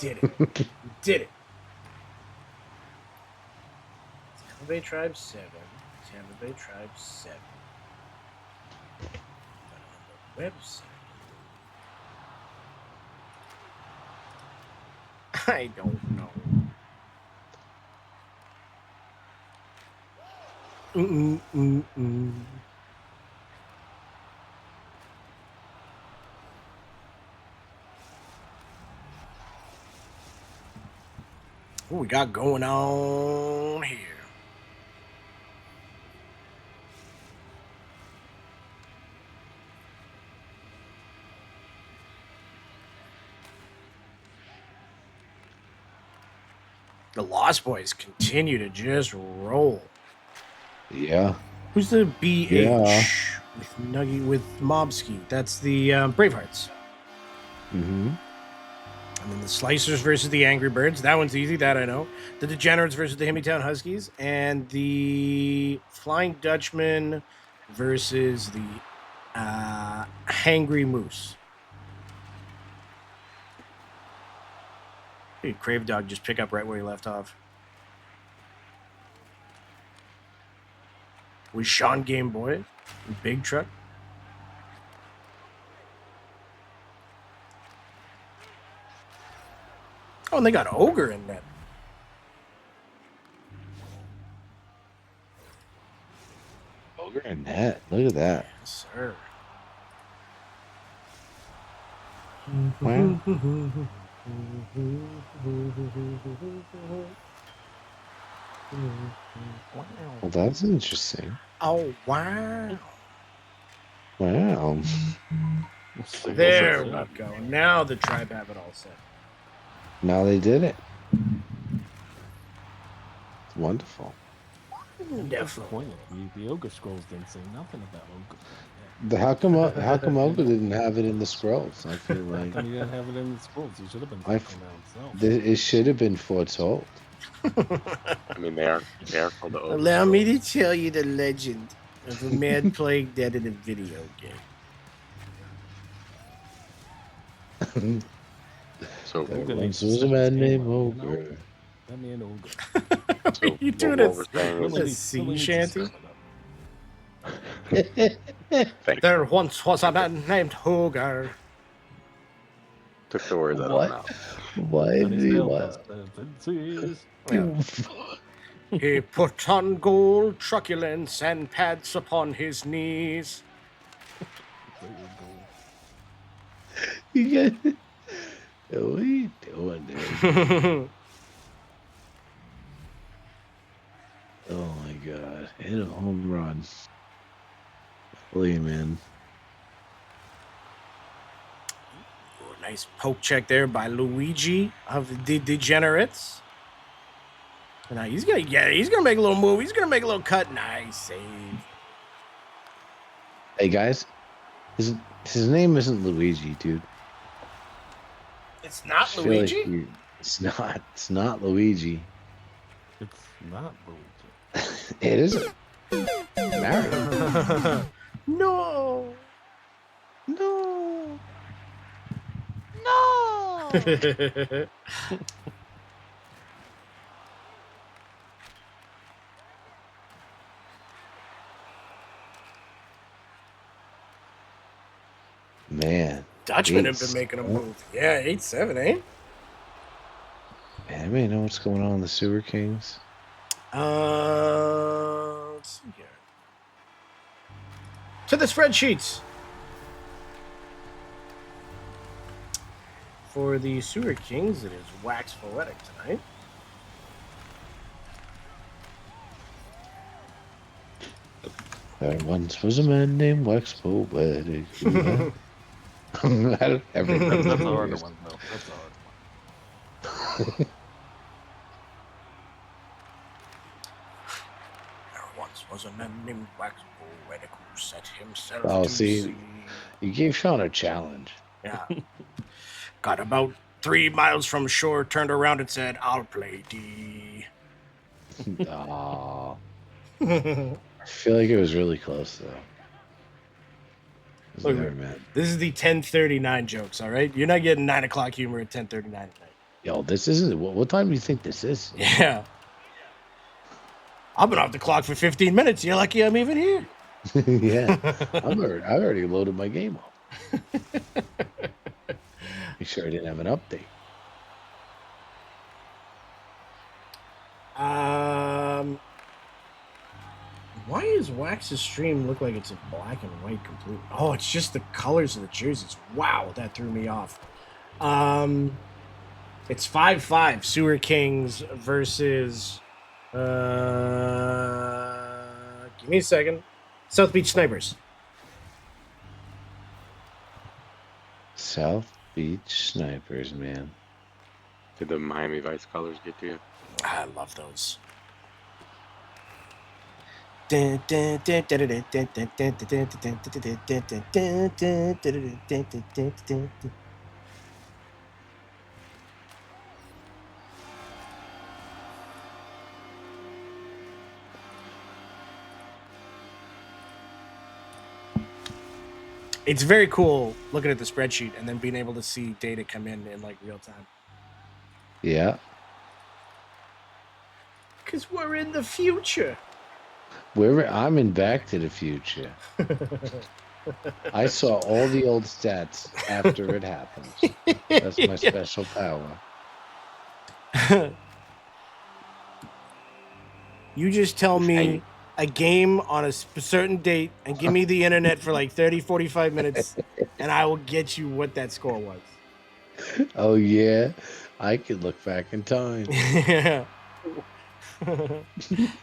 Did it. Did it. Tampa Bay Tribe 7. Tampa Bay Tribe 7. But on the website, I don't know. Mm-mm-mm-mm. What we got going on here? The Lost Boys continue to just roll. Yeah. Who's the BH Yeah. with Nuggy with Mobski? That's the Bravehearts. Mm-hmm. And then the Slicers versus the Angry Birds. That one's easy. That I know. The Degenerates versus the Himmytown Huskies, and the Flying Dutchman versus the Hangry Moose. Hey, Crave Dog just pick up right where he left off. With Sean Game Boy, Big Truck. Oh, and they got Ogre in that. Ogre and net. Look at that. Yes, sir. Wow. Well, that's interesting. Oh, wow. Wow. There we go. Now the tribe have it all set. Now they did it. It's wonderful. Definitely. The Ogre Scrolls didn't say nothing about Ogre. How come Ogre didn't have it in the scrolls? I feel like He didn't have it in the scrolls. He should have been I talking about himself. it should have been foretold. I mean, they are called the Ogre Allow me to Scrolls. tell you the legend of a mad plague dead in a video game. So, There Ogre once needs to was a step his man game named up, you know? Ogre. That man Ogre. so You doing what a- we're saying is, a sea shanty? thank There once was a man named Hogar. took the words out of my mouth. Why And did his he tail what? does. He put on gold truculence and pads upon his knees. There you go. You get what are you doing, dude? Oh my god. Hit a home run. Believe me, man. Nice poke check there by Luigi of the Degenerates. Now he's gonna make a little move. He's gonna make a little cut. Nice save. Hey guys, his name isn't Luigi, dude. It's not I feel like Luigi. it's not. It's not Luigi. It's not Luigi. It isn't. Mario. No. No. No. Man. Dutchman have been 8-7. making a move. Yeah, 8-7, eh? Man, anybody know what's going on in the Sewer Kings? Let's see here. To the spreadsheets. For the Sewer Kings, it is Wax Poetic tonight. There once was a man named Wax Poetic. I don't ever That's remember a the harder lyrics. one, though. That's a hard one. was a man named Wax Poetic who set himself Oh, to see? sea. You gave Sean a challenge. Yeah. Got about 3 miles from shore, turned around and said, I'll play D. Oh, I feel like it was really close though. It was Look, never meant. This is the 10:39 jokes, all right? You're not getting 9 o'clock humor at 10:39 tonight. Yo, this isn't. What time do you think this is? Yeah. I've been off the clock for 15 minutes. You're lucky I'm even here. Yeah, I already loaded my game up. Make sure I didn't have an update. Why does Wax's stream look like it's in black and white completely? Oh, it's just the colors of the jerseys. Wow, that threw me off. It's 5-5 Sewer Kings versus give me a second. South Beach Snipers. South Beach Snipers, man. Did the Miami Vice colors get to you? I love those. It's very cool looking at the spreadsheet and then being able to see data come in like real time. Yeah. Because we're in the future. I'm in Back to the Future. I saw all the old stats after it happened. That's my special power. You just tell me a game on a certain date and give me the internet for like 30, 45 minutes, and I will get you what that score was. Oh, yeah. I could look back in time. Yeah.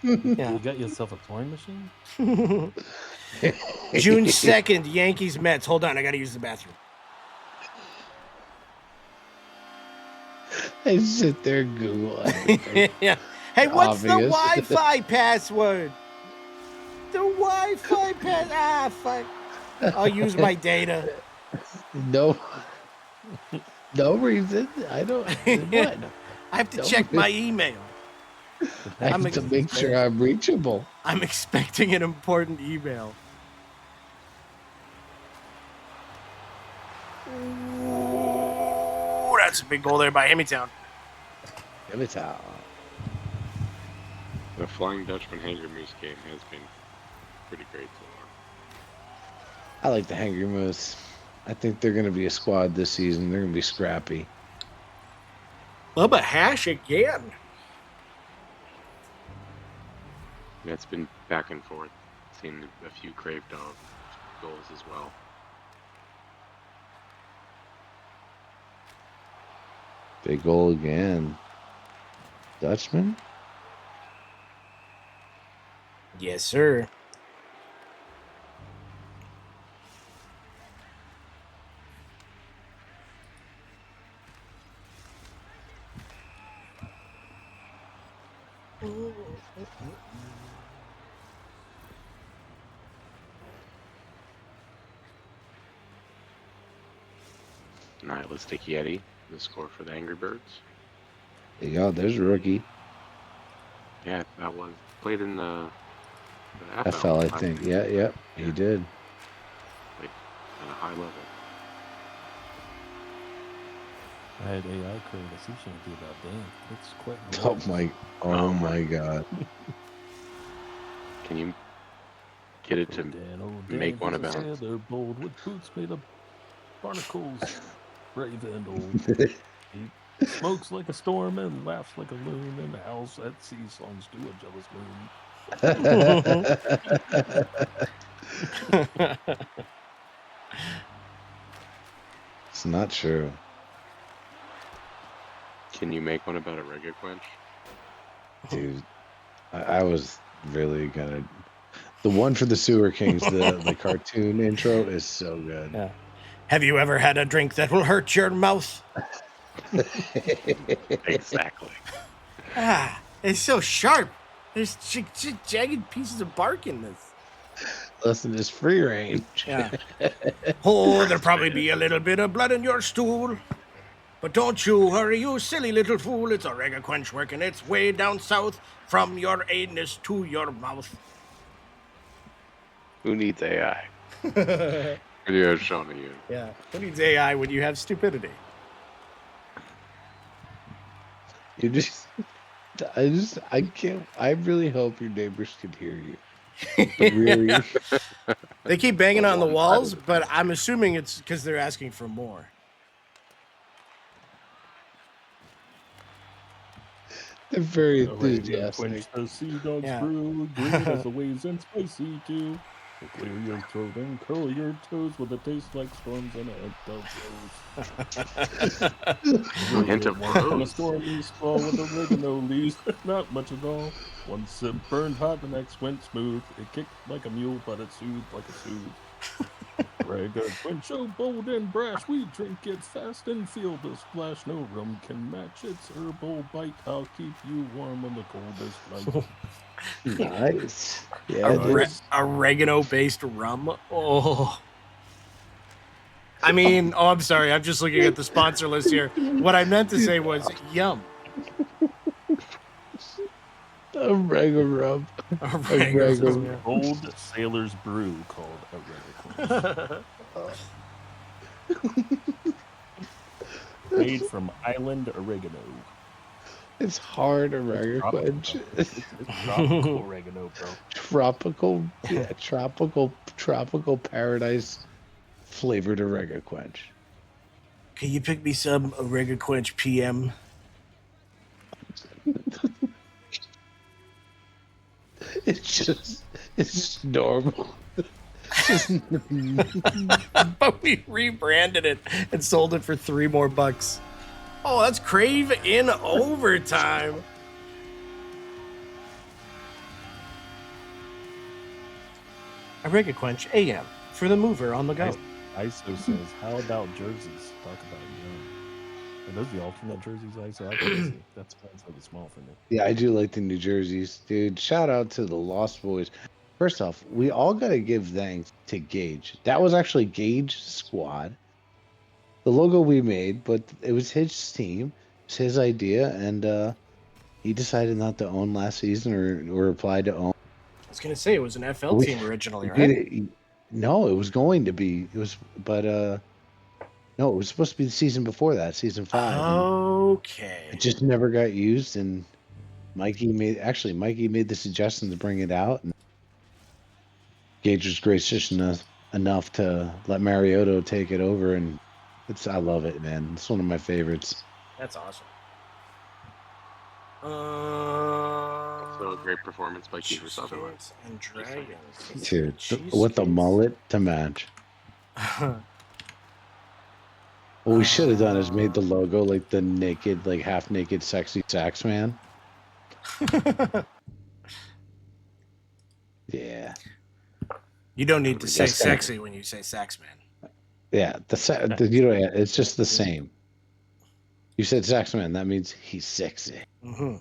You got yourself a toy machine? June 2nd, Yankees Mets. Hold on, I gotta use the bathroom. I sit there and Google everything. Yeah. Hey, what's the Obvious. Wi-Fi password? The Wi-Fi pass. Ah, fuck. I'll use my data. No reason. I don't. What? I have to No check my reason. email. I have to make sure I'm reachable. I'm expecting an important email. Ooh, that's a big goal there by Hemmytown. Give it out. The Flying Dutchman Hanger Moose game has been pretty great so far. I like the Hangry Moose. I think they're going to be a squad this season. They're going to be scrappy. Bubba Hash again. Yeah, it's been back and forth. Seen a few Crave Dog goals as well. Big goal again. Dutchman? Yes, sir. Nihilistic Yeti, the score for the Angry Birds. There you go. There's a rookie. Yeah, that was played in the FL, I think. Yeah, he did. Like at a high level. I had AI create a sea shanty about Dan. It's quite Oh my God. Can you get it to Dan, oh make one he's a about? sailor bold with boots made of barnacles, brave and old. He smokes like a storm and laughs like a loon and howls at sea songs to a jealous moon. It's not true. Can you make one about a reggae quench? Dude, I was really gonna. The one for the Sewer Kings, the cartoon intro is so good. Yeah. Have you ever had a drink that will hurt your mouth? Exactly. Ah, it's so sharp. There's jagged pieces of bark in this. Listen, it's free range. Yeah. Oh, there'll probably be a little bit of blood in your stool. But don't you worry, you silly little fool. It's a Rega Quench working its way down south from your anus to your mouth. Who needs AI? Video showing you. Yeah. Who needs AI when you have stupidity? You just, I can't. I really hope your neighbors can hear you. But really, They keep banging on the walls, but I'm assuming it's because they're asking for more. they're very Arrega enthusiastic. quench the sea dog's Yeah. brew, green as the waves and spicy too. So clear your throat and curl your toes with a taste like storms and a Hint of on a rose. stormy squall with oregano leaves, not much at all. One sip burned hot, the next went smooth. It kicked like a mule, but it soothed like a soothe. Rega quench so bold and brash, we drink it fast and feel the splash. No rum can match its herbal bite. I'll keep you warm on the coldest night. Nice. Yeah, Oregano-based rum. Oh. I mean, I'm sorry. I'm just looking at the sponsor list here. What I meant to say was yum. Oregano rub. Oregano. Old sailor's brew called Arega quench. Made from island oregano. It's hard oregano quench. It's tropical oregano, bro. Tropical paradise flavored oregano quench. Can you pick me some Oregano Quench PM? It's just normal. But we rebranded it and sold it for $3 more. Oh, that's Crave in overtime. Oregano Quench AM for the mover on the go. ISO says, how about jerseys? Talk about young. Are those the alternate jerseys, ISO? I can't see. That's really small for me. Yeah, I do like the New Jerseys, dude. Shout out to the Lost Boys. First off, we all got to give thanks to Gage. That was actually Gage's squad. The logo we made, but it was his team. It's his idea, and he decided not to own last season or applied to own. I was going to say it was an FL team originally, We did right? it- No, it was going to be. It was, but no, it was supposed to be the season before that, season 5. and Okay. It just never got used, and Mikey made the suggestion to bring it out, and Gage was gracious enough to let Mariotto take it over, and I love it, man. It's one of my favorites. That's awesome. So a great performance by Kiefer Sutherland. And Dragons. Dude, with the mullet to match. What we should have done is made the logo like the naked, like half naked, sexy sax man. Yeah. You don't need to say That's kinda- sexy when you say sax man. Yeah, it's just the same. You said sax man, that means he's sexy. Mm-hmm.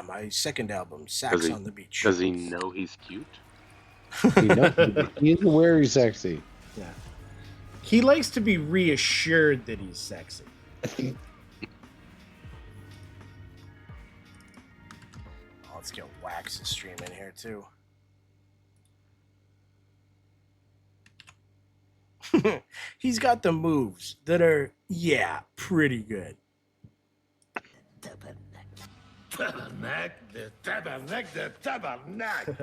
My second album, Does Sax he- on the Beach. Does he know he's cute? He's aware he's sexy. Yeah. He likes to be reassured that he's sexy. Let's get Wax to stream in here too. He's got the moves that are, pretty good. Tabernacle, the tabernacle.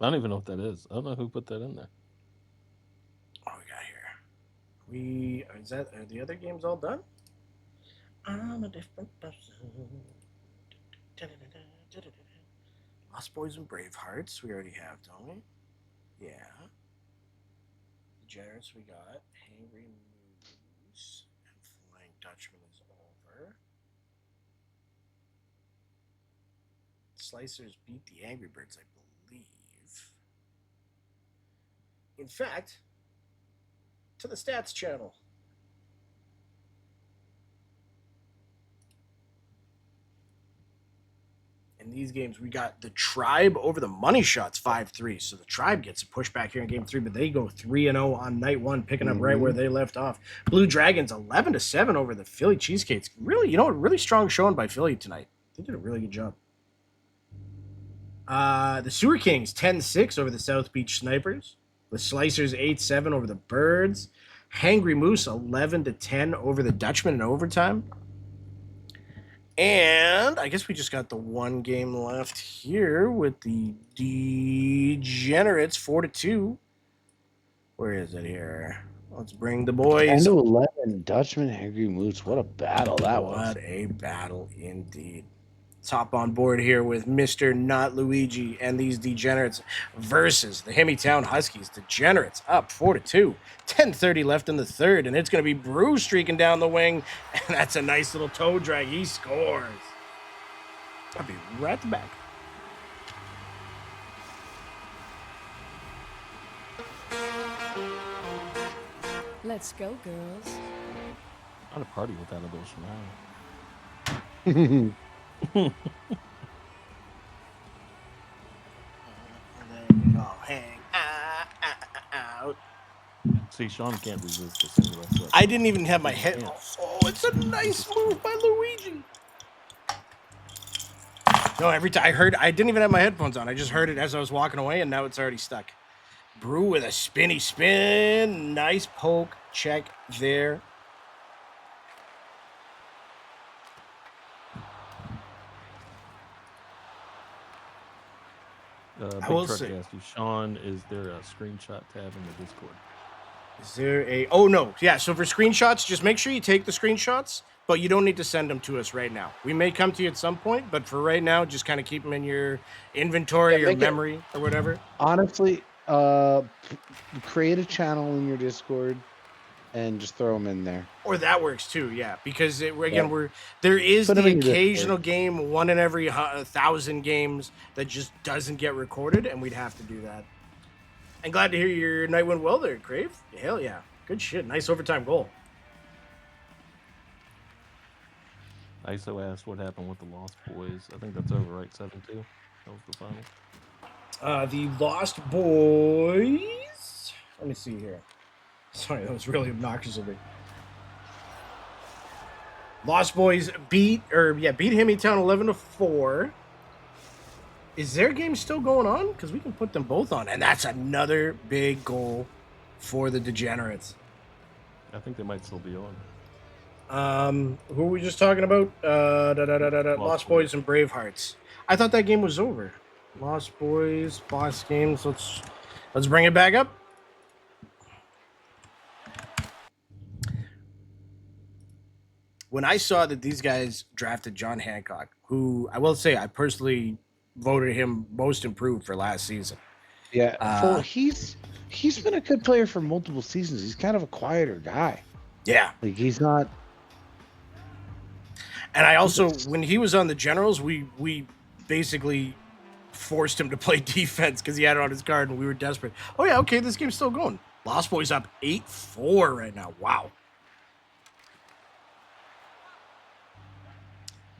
I don't even know what that is. I don't know who put that in there. What we got here? Are the other games all done? I'm a different person. Lost Boys and Bravehearts, we already have, don't we? Yeah. Degenerates, we got. Hangry Moose and Flying Dutchman is over. Slicers beat the Angry Birds, I believe. In fact, to the stats channel. in these games. We got the Tribe over the Money Shots 5-3. So the Tribe gets a pushback here in game 3, but they go 3-0 on night 1, picking up right where they left off. Blue Dragons 11-7 over the Philly Cheesecakes. Really, really strong showing by Philly tonight. They did a really good job. The Sewer Kings 10-6 over the South Beach Snipers. The Slicers 8-7 over the Birds. Hangry Moose 11-10 over the Dutchman in overtime. And I guess we just got the one game left here with the Degenerates 4-2. Where is it here? Let's bring the boys. 10-11 Dutchman, Hangry Moose. What a battle that was. What a battle indeed. Let's hop on board here with Mr. Not Luigi and these Degenerates versus the Hemmytown Huskies. Degenerates up 4-2. 10:30 left in the third, and it's going to be Brew streaking down the wing, and that's a nice little toe drag. He scores. I'll be right back. Let's go, girls. Not a party without a little smile. Hang out. See, Sean can't resist the cigarette. I didn't even have my head. Oh, it's a nice move by Luigi. No, every time I didn't even have my headphones on. I just heard it as I was walking away, and now it's already stuck. Brew with a spinny spin. Nice poke check there. Big I will Truck say- asked you, Sean, is there a screenshot tab in the Discord? Is there a... Oh, no. Yeah, so for screenshots, just make sure you take the screenshots, but you don't need to send them to us right now. We may come to you at some point, but for right now, just kind of keep them in your inventory, your memory, or whatever. Honestly, create a channel in your Discord and just throw them in there. Or that works too, yeah. Because there is Put 'em the in your occasional Discord. game, one in every 1,000 games, that just doesn't get recorded, and we'd have to do that. And glad to hear your night went well there, Crave. Hell yeah, good shit. Nice overtime goal. ISO asked what happened with the Lost Boys. I think that's over, right? 7-2. That was the final. The Lost Boys. Let me see here. Sorry, that was really obnoxious of me. Lost Boys beat Hemmytown 11-4. Is their game still going on? Because we can put them both on, and that's another big goal for the Degenerates. I think they might still be on. Who were we just talking about? Lost Boys and Bravehearts. I thought that game was over. Lost Boys, boss games. Let's bring it back up. When I saw that these guys drafted John Hancock, who I will say I personally voted him most improved for last season. Yeah, he's been a good player for multiple seasons. He's kind of a quieter guy. Yeah. Like he's not. And I also, when he was on the Generals, we basically forced him to play defense because he had it on his card, and we were desperate. Oh yeah, okay, this game's still going. Lost Boys up 8-4 right now. Wow.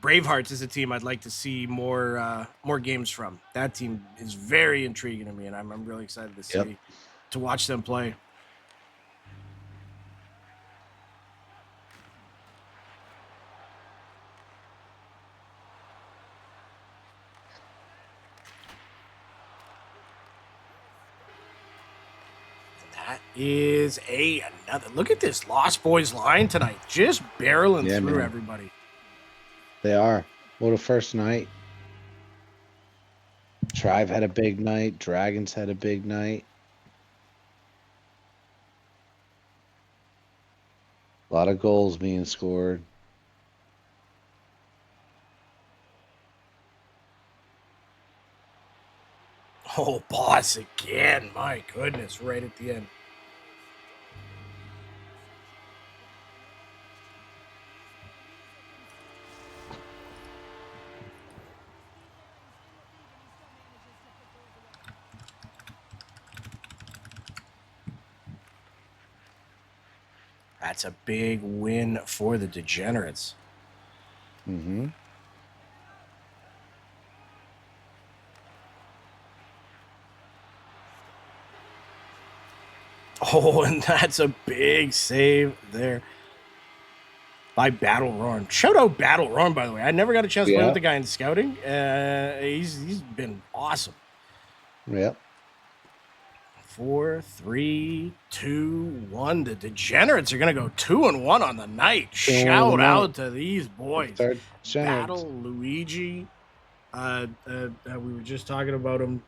Bravehearts is a team I'd like to see more games from. That team is very intriguing to me, and I'm really excited to see to watch them play. That is another look at this Lost Boys line tonight, just barreling through everybody. They are. What a first night. Tribe had a big night. Dragons had a big night. A lot of goals being scored. Oh, boss again. My goodness, right at the end. That's a big win for the Degenerates. Mm-hmm. Oh, and that's a big save there by Battle Roaring. Shout out Battle Roaring, by the way. I never got a chance to play Yeah. with the guy in scouting. He's been awesome. Yeah. 4, 3, 2, 1. The Degenerates are gonna go 2-1 on the night. 2-1 on the Shout night. out to these boys. Start Degenerates. Battle Luigi. We were just talking about him.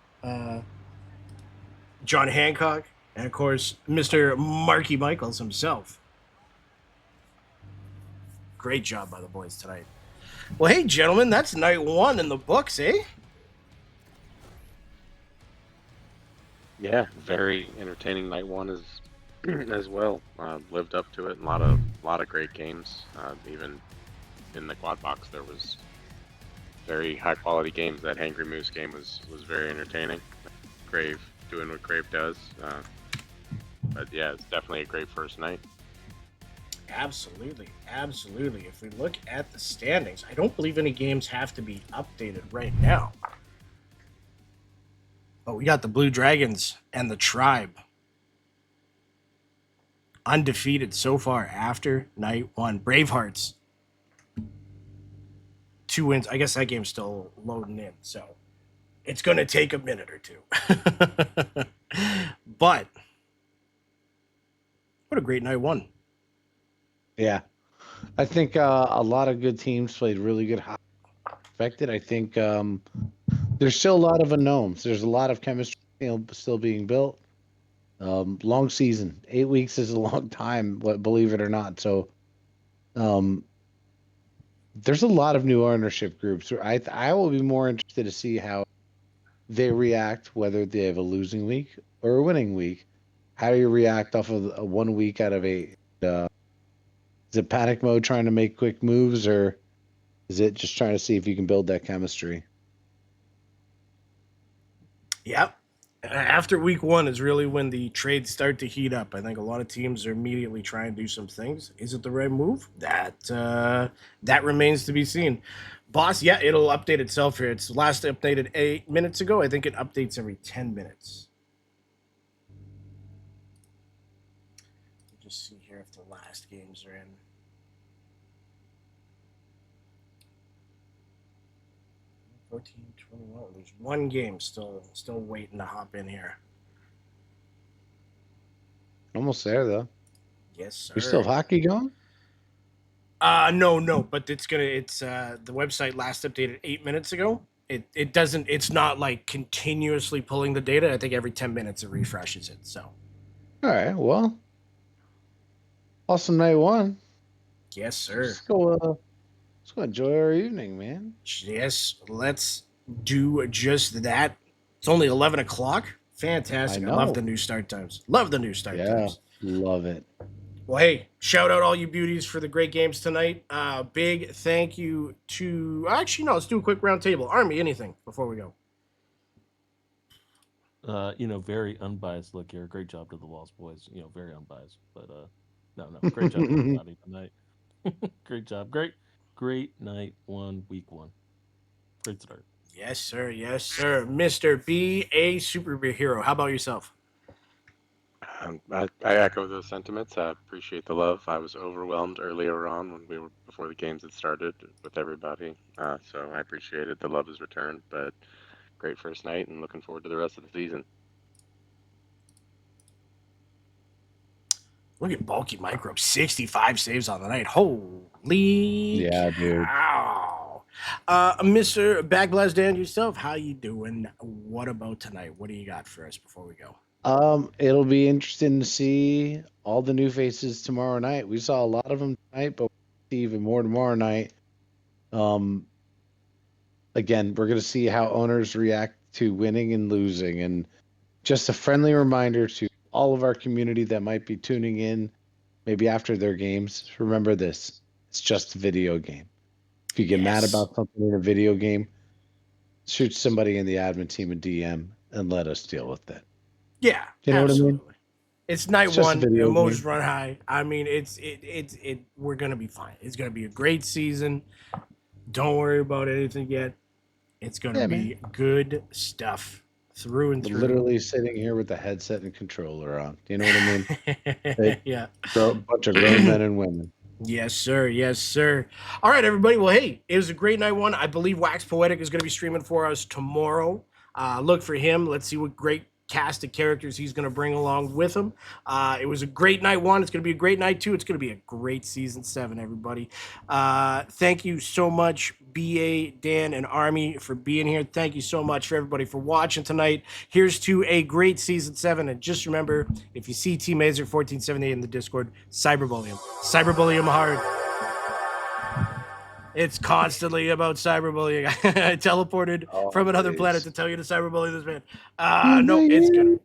John Hancock, and of course, Mr. Marky Michaels himself. Great job by the boys tonight. Well, hey, gentlemen, that's night 1 in the books, eh? Yeah, very entertaining night one as well. Lived up to it. A lot of great games. Even in the quad box, there was very high quality games. That Hangry Moose game was very entertaining. Grave doing what Grave does. But yeah, it's definitely a great first night. Absolutely, absolutely. If we look at the standings, I don't believe any games have to be updated right now. But we got the Blue Dragons and the Tribe undefeated so far after night 1. Bravehearts, 2 wins. I guess that game's still loading in, so it's going to take a minute or two. But what a great night 1. Yeah. I think a lot of good teams played really good hockey. Expected. I think there's still a lot of unknowns. There's a lot of chemistry still being built. Long season. 8 weeks is a long time, believe it or not. So there's a lot of new ownership groups. I will be more interested to see how they react, whether they have a losing week or a winning week. How do you react off of a 1 week out of 8? Is it panic mode trying to make quick moves, or is it just trying to see if you can build that chemistry? Yep. After week 1 is really when the trades start to heat up. I think a lot of teams are immediately trying to do some things. Is it the right move? That remains to be seen. Boss, yeah, it'll update itself here. It's last updated 8 minutes ago. I think it updates every 10 minutes. Just see here if the last games are in. There's one game still waiting to hop in here. Almost there though. Yes, sir. We still have hockey going? No, but it's the website last updated 8 minutes ago. It's not like continuously pulling the data. I think every 10 minutes it refreshes it. So All right, well. Awesome night 1. yes, sir. Let's go enjoy our evening, man. Yes, let's do just that. It's only 11 o'clock. Fantastic. I love the new start times. Love the new start times. Love it. Well, hey, shout out all you beauties for the great games tonight. Big thank you to... Actually, no, let's do a quick round table. Army, anything before we go? Very unbiased look here. Great job to the Walls boys. Very unbiased. But no, great job everybody tonight. Great job. Great night 1, week 1. Great start. Yes, sir. Yes, sir. Mr. B, a superhero. How about yourself? I echo those sentiments. I appreciate the love. I was overwhelmed earlier on before the games had started with everybody. So I appreciated the love is returned. But great first night, and looking forward to the rest of the season. Look at Bulky Microbe, 65 saves on the night. Holy dude. cow. Mr. Backblast Dan, yourself, how you doing? What about tonight? What do you got for us before we go? It'll be interesting to see all the new faces tomorrow night. We saw a lot of them tonight, but we'll see even more tomorrow night. Again, we're going to see how owners react to winning and losing. And just a friendly reminder to all of our community that might be tuning in, maybe after their games, remember this. It's just a video game. If you get mad about something in a video game, shoot somebody in the admin team a DM and let us deal with it. Yeah, you know absolutely. what I mean? It's night It's just a 1. video Emotions game. run high. I mean, we're gonna be fine. It's gonna be a great season. Don't worry about anything yet. It's gonna be good stuff through and through. Literally sitting here with the headset and controller on. You know what I mean? Hey, Yeah. bunch of grown men and women. Yes, sir. Yes, sir. All right, everybody. Well, hey, it was a great night one. I believe Wax Poetic is going to be streaming for us tomorrow. Look for him. Let's see what great cast of characters he's going to bring along with him. It was a great night one. It's going to be a great night two. It's going to be a great season 7, everybody. Thank you so much, BA, Dan, and Army, for being here. Thank you so much for everybody for watching tonight. Here's to a great season 7. And just remember, if you see T Mazer 1478 in the Discord, cyberbully him. Cyberbully him hard. It's constantly about cyberbullying. I teleported from another planet to tell you to cyberbully this man. No, it's good.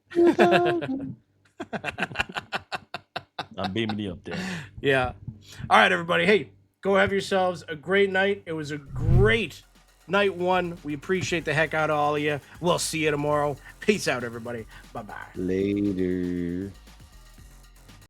I'm beaming you up there. Yeah. All right, everybody. Hey, go have yourselves a great night. It was a great night one. We appreciate the heck out of all of you. We'll see you tomorrow. Peace out, everybody. Bye-bye. Later.